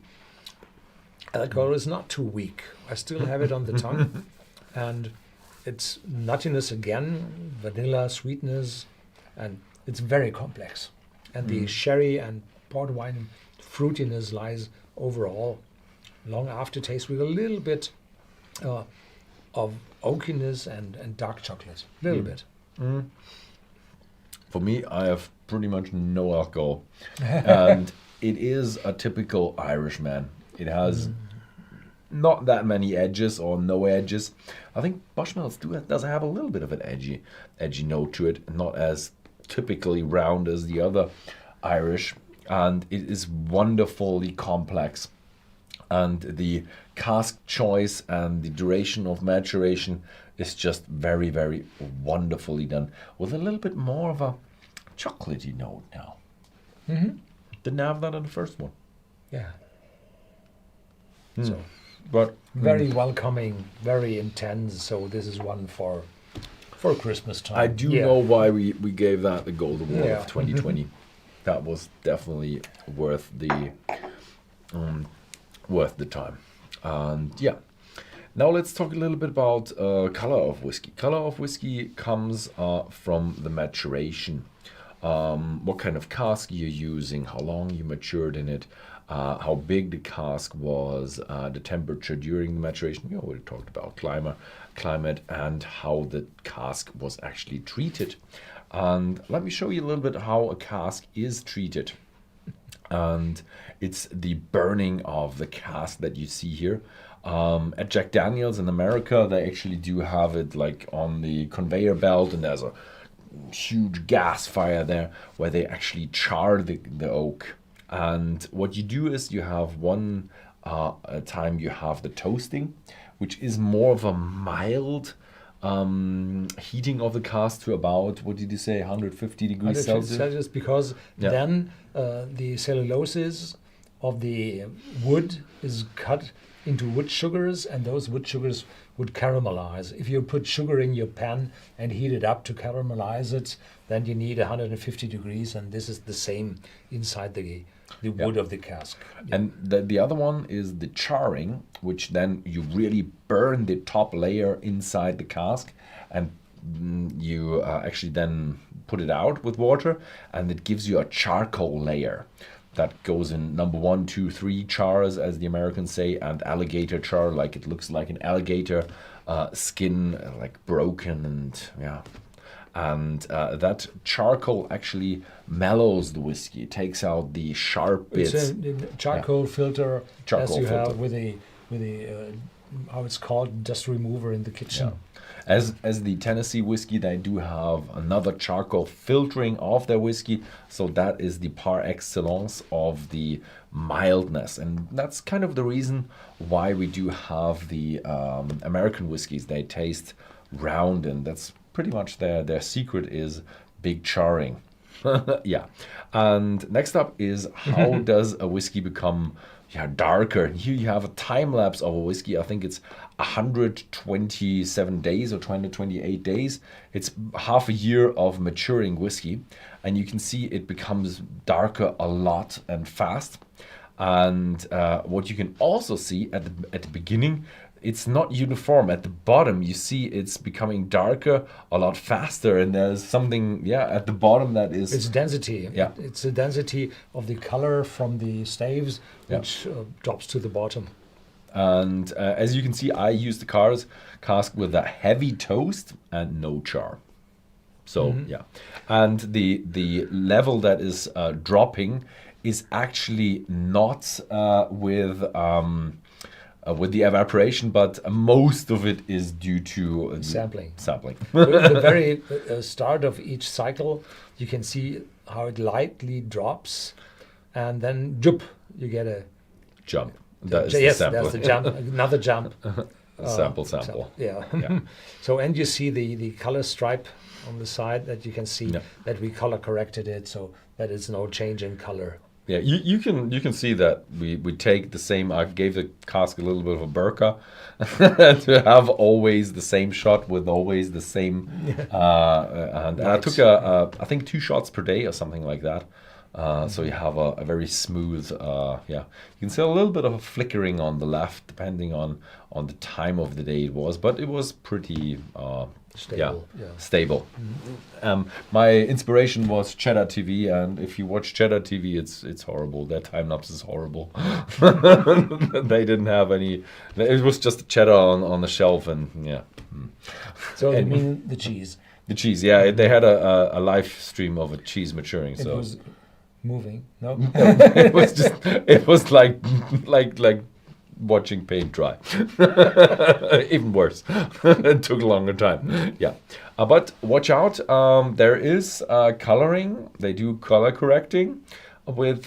alcohol is not too weak. I still have it on the tongue. And it's nuttiness again, vanilla, sweetness, and it's very complex. And the sherry and port wine fruitiness lies overall. Long aftertaste with a little bit of oakiness and dark chocolate. A little bit. For me, I have pretty much no alcohol. And it is a typical Irishman. It has not that many edges or no edges. I think Bushmills does have a little bit of an edgy note to it, not as typically round as the other Irish. And it is wonderfully complex. And the cask choice and the duration of maturation is just very, very wonderfully done, with a little bit more of a chocolatey note now. Didn't have that in the first one. Yeah. So But very welcoming, very intense. So this is one for Christmas time. I do know why we gave that the Gold Award Yeah. of 2020. That was definitely worth the time. And yeah, now let's talk a little bit about color of whiskey. Color of whiskey comes from the maturation. What kind of cask you're using, how long you matured in it, how big the cask was, the temperature during the maturation. You already talked about climate, and how the cask was actually treated. And let me show you a little bit how a cask is treated. And it's the burning of the cask that you see here. At Jack Daniel's in America, they actually do have it like on the conveyor belt, and there's a huge gas fire there where they actually char the oak. And what you do is you have one time you have the toasting, which is more of a mild heating of the cask to about, what did you say, 150 degrees Celsius? Because then the celluloses of the wood is cut into wood sugars, and those wood sugars would caramelize. If you put sugar in your pan and heat it up to caramelize it, then you need 150 degrees, and this is the same inside the wood of the cask. And the other one is the charring, which then you really burn the top layer inside the cask, and you actually then put it out with water, and it gives you a charcoal layer that goes in number 1, 2, 3 chars, as the Americans say, and alligator char, like it looks like an alligator skin, like broken, and that charcoal actually mellows the whiskey. It takes out the sharp bits. It's a charcoal filter, as you have with the how it's called, dust remover in the kitchen. Yeah. As the Tennessee whiskey, they do have another charcoal filtering of their whiskey, so that is the par excellence of the mildness, and that's kind of the reason why we do have the American whiskeys. They taste round, and that's pretty much their secret is big charring. Yeah. And next up is how does a whiskey become darker? And here you have a time lapse of a whiskey. I think it's 127 days or 228 days. It's half a year of maturing whiskey, and you can see it becomes darker a lot and fast. And what you can also see at the beginning, it's not uniform. At the bottom, you see it's becoming darker a lot faster, and there's something, at the bottom that is... It's density. Yeah. It's the density of the color from the staves, which drops to the bottom. And as you can see, I use the cask with a heavy toast and no char. So, And the level that is dropping is actually not with the evaporation, but most of it is due to sampling. At the very start of each cycle, you can see how it lightly drops, and then you get a jump. That is yes, the sample. that's the jump. Another jump. Sample. Yeah. Yeah. So, and you see the color stripe on the side that you can see that we color corrected it, so that is no change in color. Yeah, you can see that we take the same. I gave the cask a little bit of a burqa to have always the same shot with always the same. And I took I think 2 shots per day or something like that. So you have a very smooth. You can see a little bit of a flickering on the left, depending on the time of the day it was, but it was pretty Stable. Yeah. Stable. My inspiration was Cheddar TV, and if you watch Cheddar TV, it's horrible. Their time lapse is horrible. They didn't have any. It was just cheddar on the shelf, and yeah. So you mean the cheese? The cheese, yeah. They had a live stream of a cheese maturing. It was moving. No. It was like watching paint dry. Even worse. It took a longer time. Yeah. But watch out. There is coloring. They do color correcting with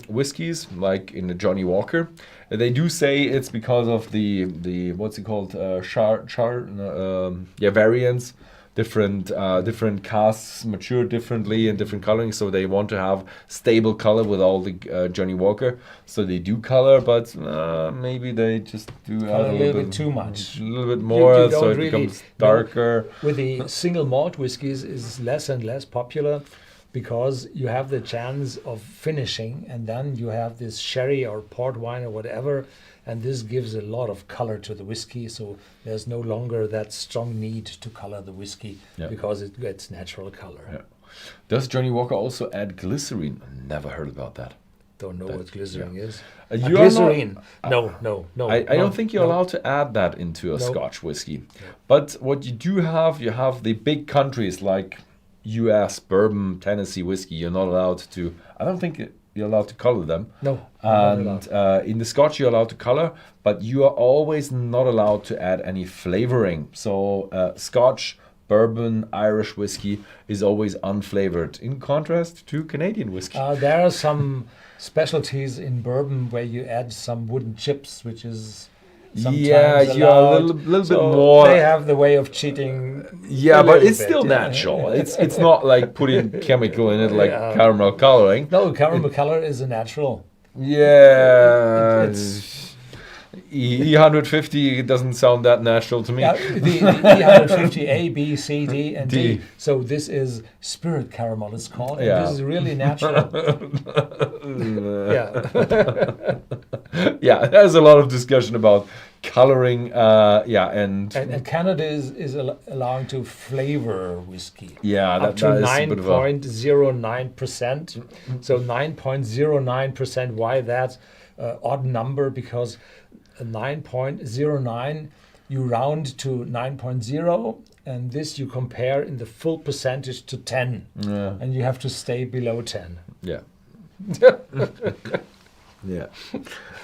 whiskies, like in the Johnny Walker. They do say it's because of the what's it called? Variants. Different casks mature differently and different coloring, so they want to have stable color with all the Johnny Walker. So they do color, but maybe they just do a little bit too much, a little bit more, you so it becomes darker. With the single malt whiskies, is less and less popular because you have the chance of finishing, and then you have this sherry or port wine or whatever. And this gives a lot of color to the whiskey, so there's no longer that strong need to color the whiskey because it gets natural color. Yeah. Does Johnny Walker also add glycerine? Never heard about that. Don't know what glycerine is. Glycerine? No. I don't think you're allowed to add that into a Scotch whiskey. No. But what you do have, you have the big countries like U.S. bourbon, Tennessee whiskey. You're not allowed to. I don't think you're allowed to color them. No. And in the Scotch, you're allowed to color, but you are always not allowed to add any flavoring. So Scotch, bourbon, Irish whiskey is always unflavored, in contrast to Canadian whiskey. There are some specialties in bourbon where you add some wooden chips, which is sometimes you're a little bit more. They have the way of cheating. Yeah, but it's still natural. It's not like putting chemical in it like caramel coloring. No, caramel color is a natural. Yeah. It's E150 doesn't sound that natural to me. Yeah, the E150 A, B, C, D, and D. So this is spirit caramel, it's called. And this is really natural. Yeah, there's a lot of discussion about coloring. And Canada is allowing to flavor whiskey. Yeah, up to 9.09%. So 9.09%. Why that odd number? Because 9.09 you round to 9.0, and this you compare in the full percentage to 10, and you have to stay below 10. Yeah.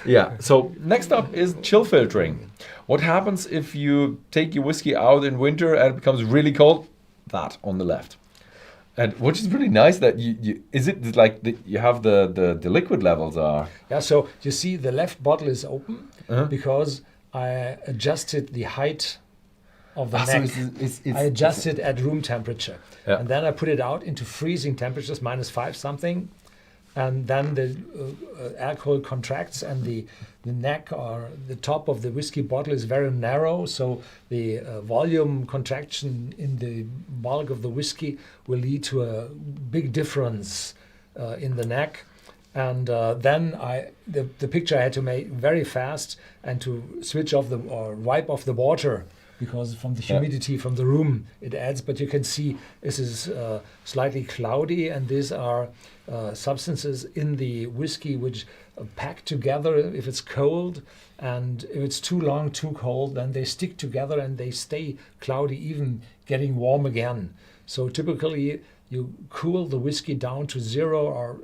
Yeah. So next up is chill filtering. What happens if you take your whiskey out in winter and it becomes really cold? That on the left. And which is really nice that you is it like you have the liquid levels are. Yeah, so you see the left bottle is open because I adjusted the height of the neck. So I adjusted at room temperature. Yeah. And then I put it out into freezing temperatures, -5 something. And then the alcohol contracts, and the neck or the top of the whiskey bottle is very narrow, so the volume contraction in the bulk of the whiskey will lead to a big difference in the neck. And then the picture I had to make very fast and to switch off or wipe off the water, because from the humidity from the room it adds. But you can see this is slightly cloudy, and these are substances in the whiskey which pack together if it's cold, and if it's too long, too cold, then they stick together and they stay cloudy, even getting warm again. So typically you cool the whiskey down to 0 or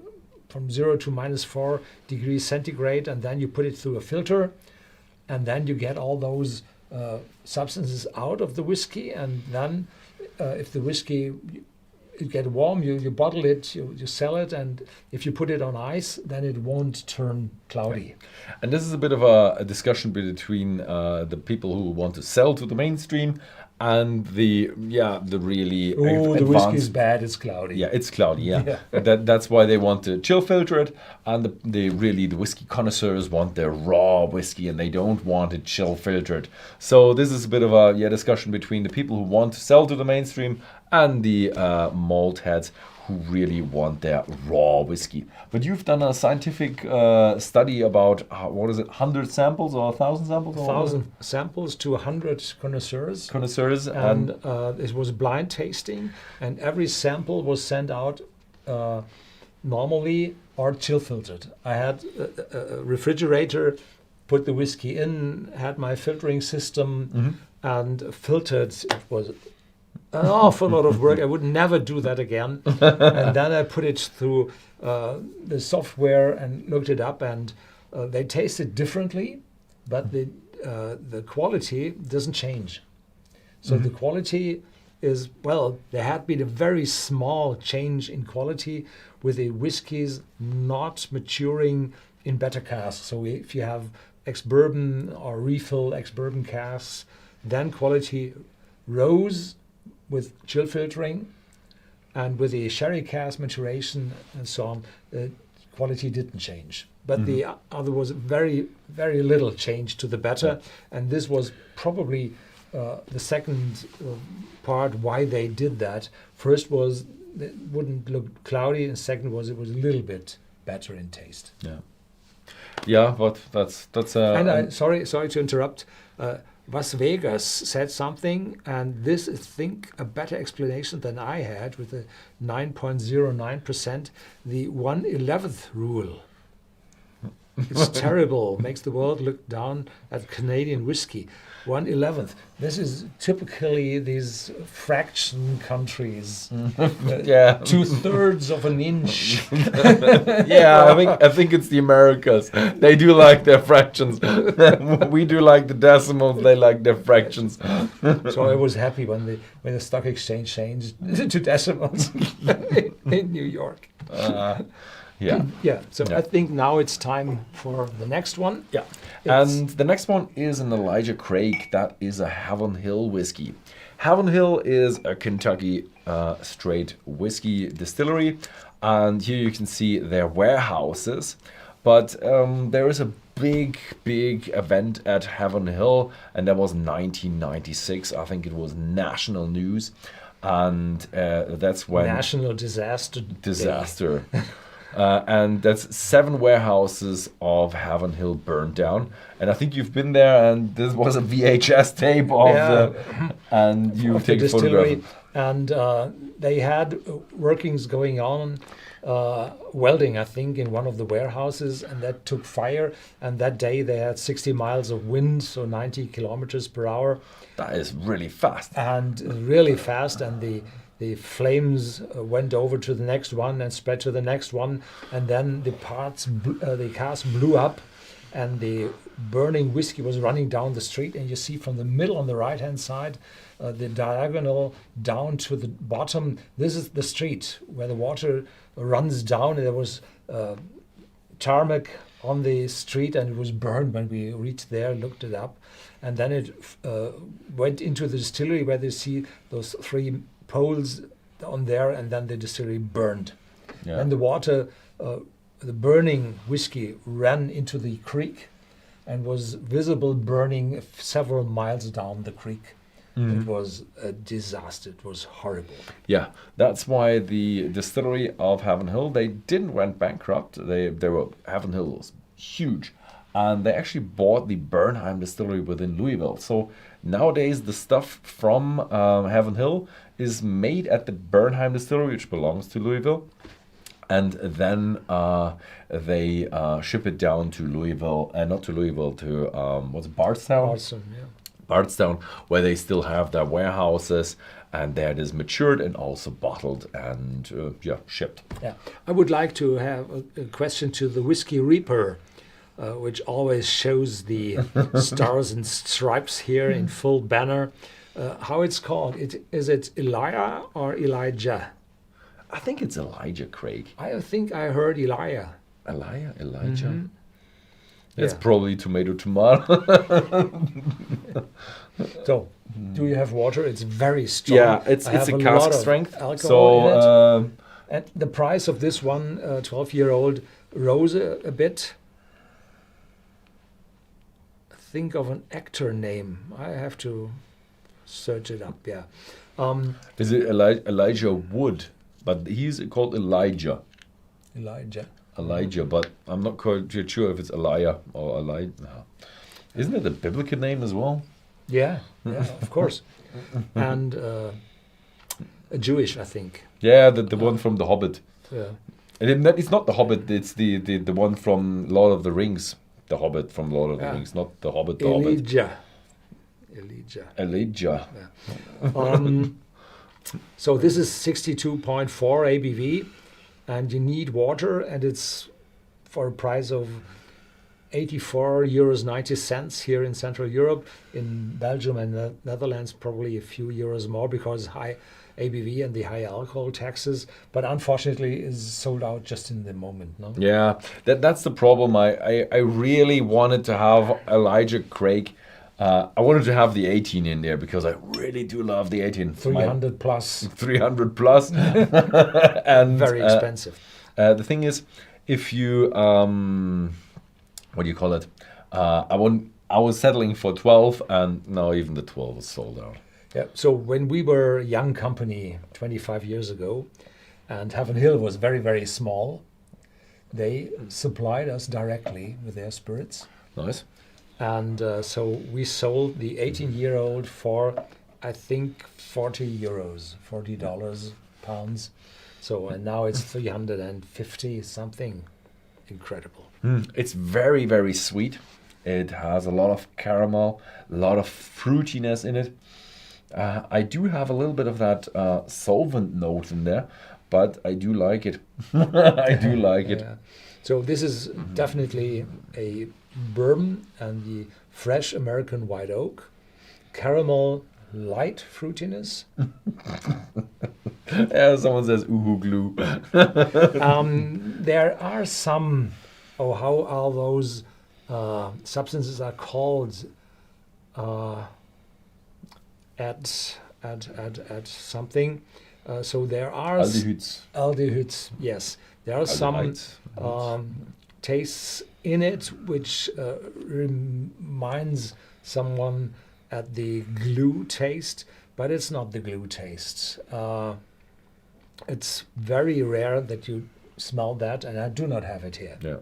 from 0 to -4 degrees centigrade, and then you put it through a filter, and then you get all those substances out of the whiskey. And then if the whiskey it get warm, you bottle it, you sell it, and if you put it on ice, then it won't turn cloudy. And this is a bit of a discussion between the people who want to sell to the mainstream and the really the whiskey is bad, it's cloudy. Yeah, it's cloudy. Yeah, that's why they want to chill filter it, and the whiskey connoisseurs want their raw whiskey, and they don't want it chill filtered. So this is a bit of a discussion between the people who want to sell to the mainstream and the malt heads who really want their raw whiskey. But you've done a scientific study about, what is it, 100 samples or 1,000 samples? 1,000 samples to 100 connoisseurs. Connoisseurs. And it was blind tasting, and every sample was sent out normally or chill filtered. I had a refrigerator, put the whiskey in, had my filtering system, and filtered. It was an awful lot of work. I would never do that again. And then I put it through the software and looked it up, and they tasted differently, but the quality doesn't change. So the quality is, well, there had been a very small change in quality with the whiskies not maturing in better casks. So if you have ex-bourbon or refill ex-bourbon casks, then quality rose with chill filtering, and with the sherry cask maturation and so on, the quality didn't change. But the other was very, very little change to the better, and this was probably the second part why they did that. First was it wouldn't look cloudy, and second was it was a little bit better in taste. Yeah, but that's and sorry to interrupt. Las Vegas said something, and this is, I think, a better explanation than I had with the 9.09%, the 1/11th rule. It's terrible, makes the world look down at Canadian whiskey. 1/11th. This is typically these fraction countries. 2/3 of an inch. I think it's the Americas. They do like their fractions. We do like the decimals. They like their fractions. So I was happy when the stock exchange changed to decimals in New York. So I think now it's time for the next one. And the next one is an Elijah Craig. That is a Heaven Hill whiskey. Heaven Hill is a Kentucky straight whiskey distillery, and here you can see their warehouses. But there is a big event at Heaven Hill, and that was 1996. I think it was national news, and that's when national disaster. And that's 7 warehouses of Heaven Hill burned down. And I think you've been there, and this was a VHS tape of and you take a photograph. And they had workings going on, welding, I think, in one of the warehouses, and that took fire. And that day they had 60 miles of wind, so 90 kilometers per hour. That is really fast. And really fast, and the flames went over to the next one and spread to the next one, and then the cask blew up, and the burning whiskey was running down the street. And you see from the middle on the right-hand side, the diagonal down to the bottom. This is the street where the water runs down, and there was tarmac on the street, and it was burned when we reached there, looked it up, and then it went into the distillery where they see those 3 poles on there, and then the distillery burned. And the water, the burning whiskey ran into the creek and was visible burning several miles down the creek. It was a disaster. It was horrible. Yeah, that's why the distillery of Heaven Hill, they didn't went bankrupt. Heaven Hill was huge, and they actually bought the Bernheim distillery within Louisville. So nowadays the stuff from Heaven Hill is made at the Bernheim distillery, which belongs to Louisville, and then they ship it down to Louisville, not to Louisville, to what's it, Bardstown? Bardstown, where they still have their warehouses, and there it is matured and also bottled and shipped. I would like to have a question to the Whiskey Reaper, which always shows the stars and stripes here in full banner. How it's called? Is it Elijah or Elijah? I think it's Elijah Craig. I think I heard Elijah. Elijah? It's probably tomato. So, do you have water? It's very strong. Yeah, it's a cask strength. Alcohol in it. And the price of this one, 12-year-old, rose a bit. Think of an actor name. I have to search it up. Yeah. Is it Elijah Wood? But he's called Elijah. Elijah, but I'm not quite sure if it's Elijah or Elijah. No. Isn't it a biblical name as well? Yeah, of course. And Jewish, I think. Yeah, the one from The Hobbit. Yeah. And it's not The Hobbit, it's the one from Lord of the Rings. The Hobbit from Lord of the Rings, not The Hobbit, the Elijah. Elijah. Yeah. So this is 62.4 ABV, and you need water, and it's for a price of 84 euros 90 cents here in Central Europe. In Belgium and the Netherlands, probably a few euros more because high ABV and the high alcohol taxes. But unfortunately, is sold out just in the moment. No. Yeah, that's the problem. I really wanted to have Elijah Craig. I wanted to have the 18 in there because I really do love the 18. 300 plus. 300 plus. And very expensive. The thing is, if you what do you call it? I was settling for 12, and now even the 12 is sold out. Yeah. So when we were a young company 25 years ago, and Heaven Hill was very, very small, they supplied us directly with their spirits. Nice. And so we sold the 18-year-old for, I think, 40 euros, $40, pounds. So, and now it's 350 something. Incredible. It's very, very sweet. It has a lot of caramel, a lot of fruitiness in it. I do have a little bit of that solvent note in there, but I do like it. I do like it. Yeah. So this is definitely a bourbon and the fresh American white oak, caramel light fruitiness. Yeah, someone says ooh glue. There are some, how are those substances are called at something. So there are aldehydes. Yes, there are some tastes in it which reminds someone at the glue taste, but it's not the glue taste. It's very rare that you smell that, and I do not have it here. Yeah,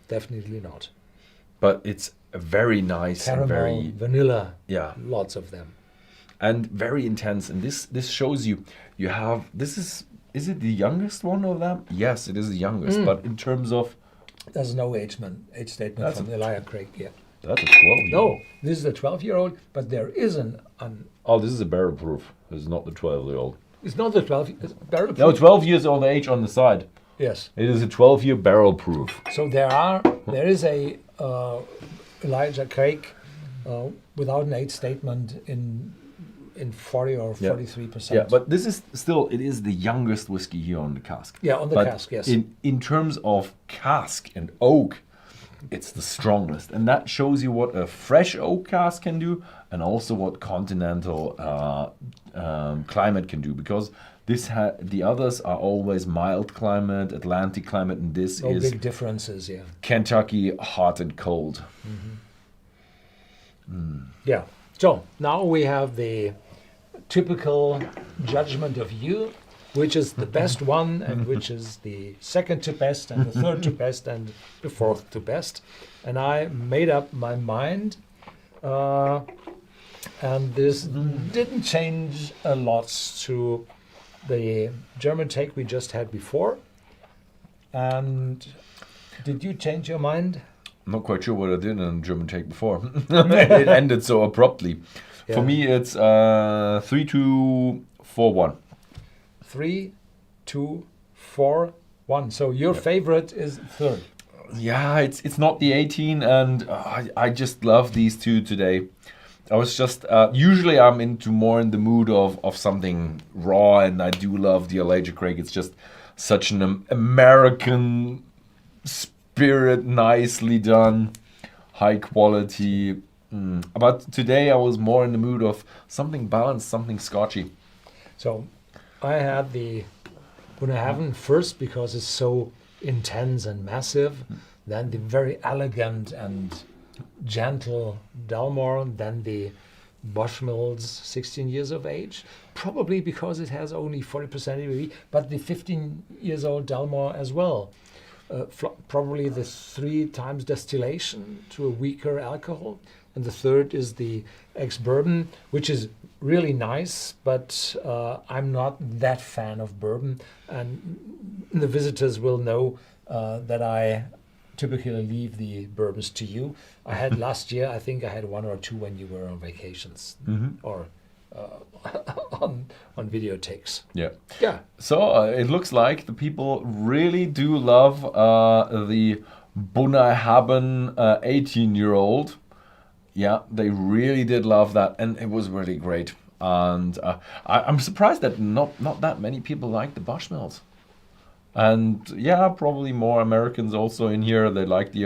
definitely not. But it's very nice, caramel, and very vanilla. Yeah, lots of them, and very intense. And this shows you have this is it the youngest one of them? Yes, it is the youngest. But in terms of there's no age statement from Elijah Craig yet. That's a 12-year-old. No, this is a 12-year-old, but there is Oh, this is a barrel proof. This is not the 12-year-old. It's not the 12 barrel proof. No, 12 years on the age on the side. Yes. It is a 12-year barrel proof. So there is a Elijah Craig without an age statement in 40 or 43%. Yeah, but this is still, it is the youngest whiskey here on the cask. Yeah, on the cask, yes. In terms of cask and oak, it's the strongest. And that shows you what a fresh oak cask can do, and also what continental climate can do. Because the others are always mild climate, Atlantic climate, and this is big differences, yeah. Kentucky, hot and cold. Yeah. So now we have the typical judgment of you, which is the best one, and which is the second to best, and the third to best, and the fourth to best. And I made up my mind, and this didn't change a lot to the German take we just had before. And did you change your mind? I'm not quite sure what I did in German take before. It ended so abruptly. Yeah. For me, it's 3-2-4-1. 3-2-4-1. So your favorite is third. Yeah, it's not the 18, and I just love these two today. I was just usually I'm more in the mood of something raw, and I do love the Elijah Craig. It's just such an American spirit, nicely done, high quality. But today I was more in the mood of something balanced, something scotchy. So I had the Bunnahabhain first because it's so intense and massive. Then the very elegant and gentle Dalmore. Then the Bushmills 16 years of age, probably because it has only 40% ABV, but the 15 years old Dalmore as well. Probably the 3 times distillation to a weaker alcohol. And the third is the ex-bourbon, which is really nice, but I'm not that fan of bourbon. And the visitors will know that I typically leave the bourbons to you. I had last year, I think I had 1 or 2 when you were on vacations or on videotakes. Yeah. Yeah. So it looks like the people really do love the Bunnahabhain 18-year-old. Yeah, they really did love that, and it was really great. And I'm surprised that not that many people like the Bushmills. And yeah, probably more Americans also in here. They like the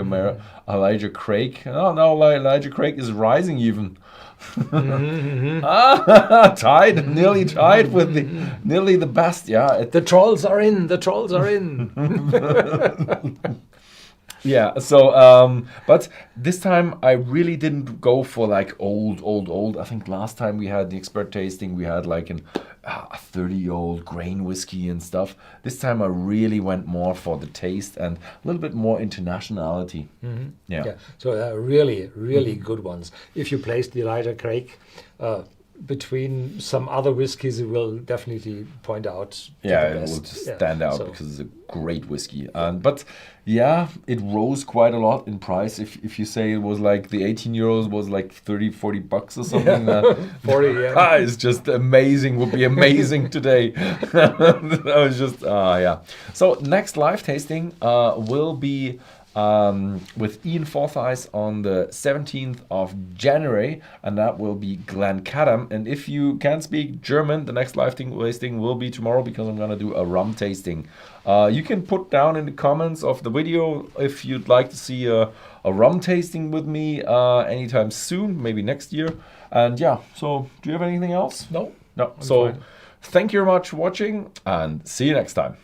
Elijah Craig. Oh no, Elijah Craig is rising even. Tied, nearly tied with nearly the best. Yeah, the trolls are in. The trolls are in. Yeah, so, but this time I really didn't go for like old. I think last time we had the expert tasting, we had like a 30-year-old grain whiskey and stuff. This time I really went more for the taste and a little bit more internationality. Yeah. So really good ones. If you place the Elijah Craig between some other whiskies, it will definitely point out. Yeah, it will stand out because it's a great whiskey. But yeah, it rose quite a lot in price. If you say it was like the 18-year-olds was like 30-40 bucks or something, 40, yeah. It's just amazing. Would be amazing today. That was just yeah. So next live tasting will be with Ian Forsyth on the 17th of January, and that will be Glencadam. And if you can speak German, the next live tasting will be tomorrow because I'm going to do a rum tasting. You can put down in the comments of the video if you'd like to see a rum tasting with me anytime soon, maybe next year. And yeah, so do you have anything else? No. So fine. Thank you very much for watching and see you next time.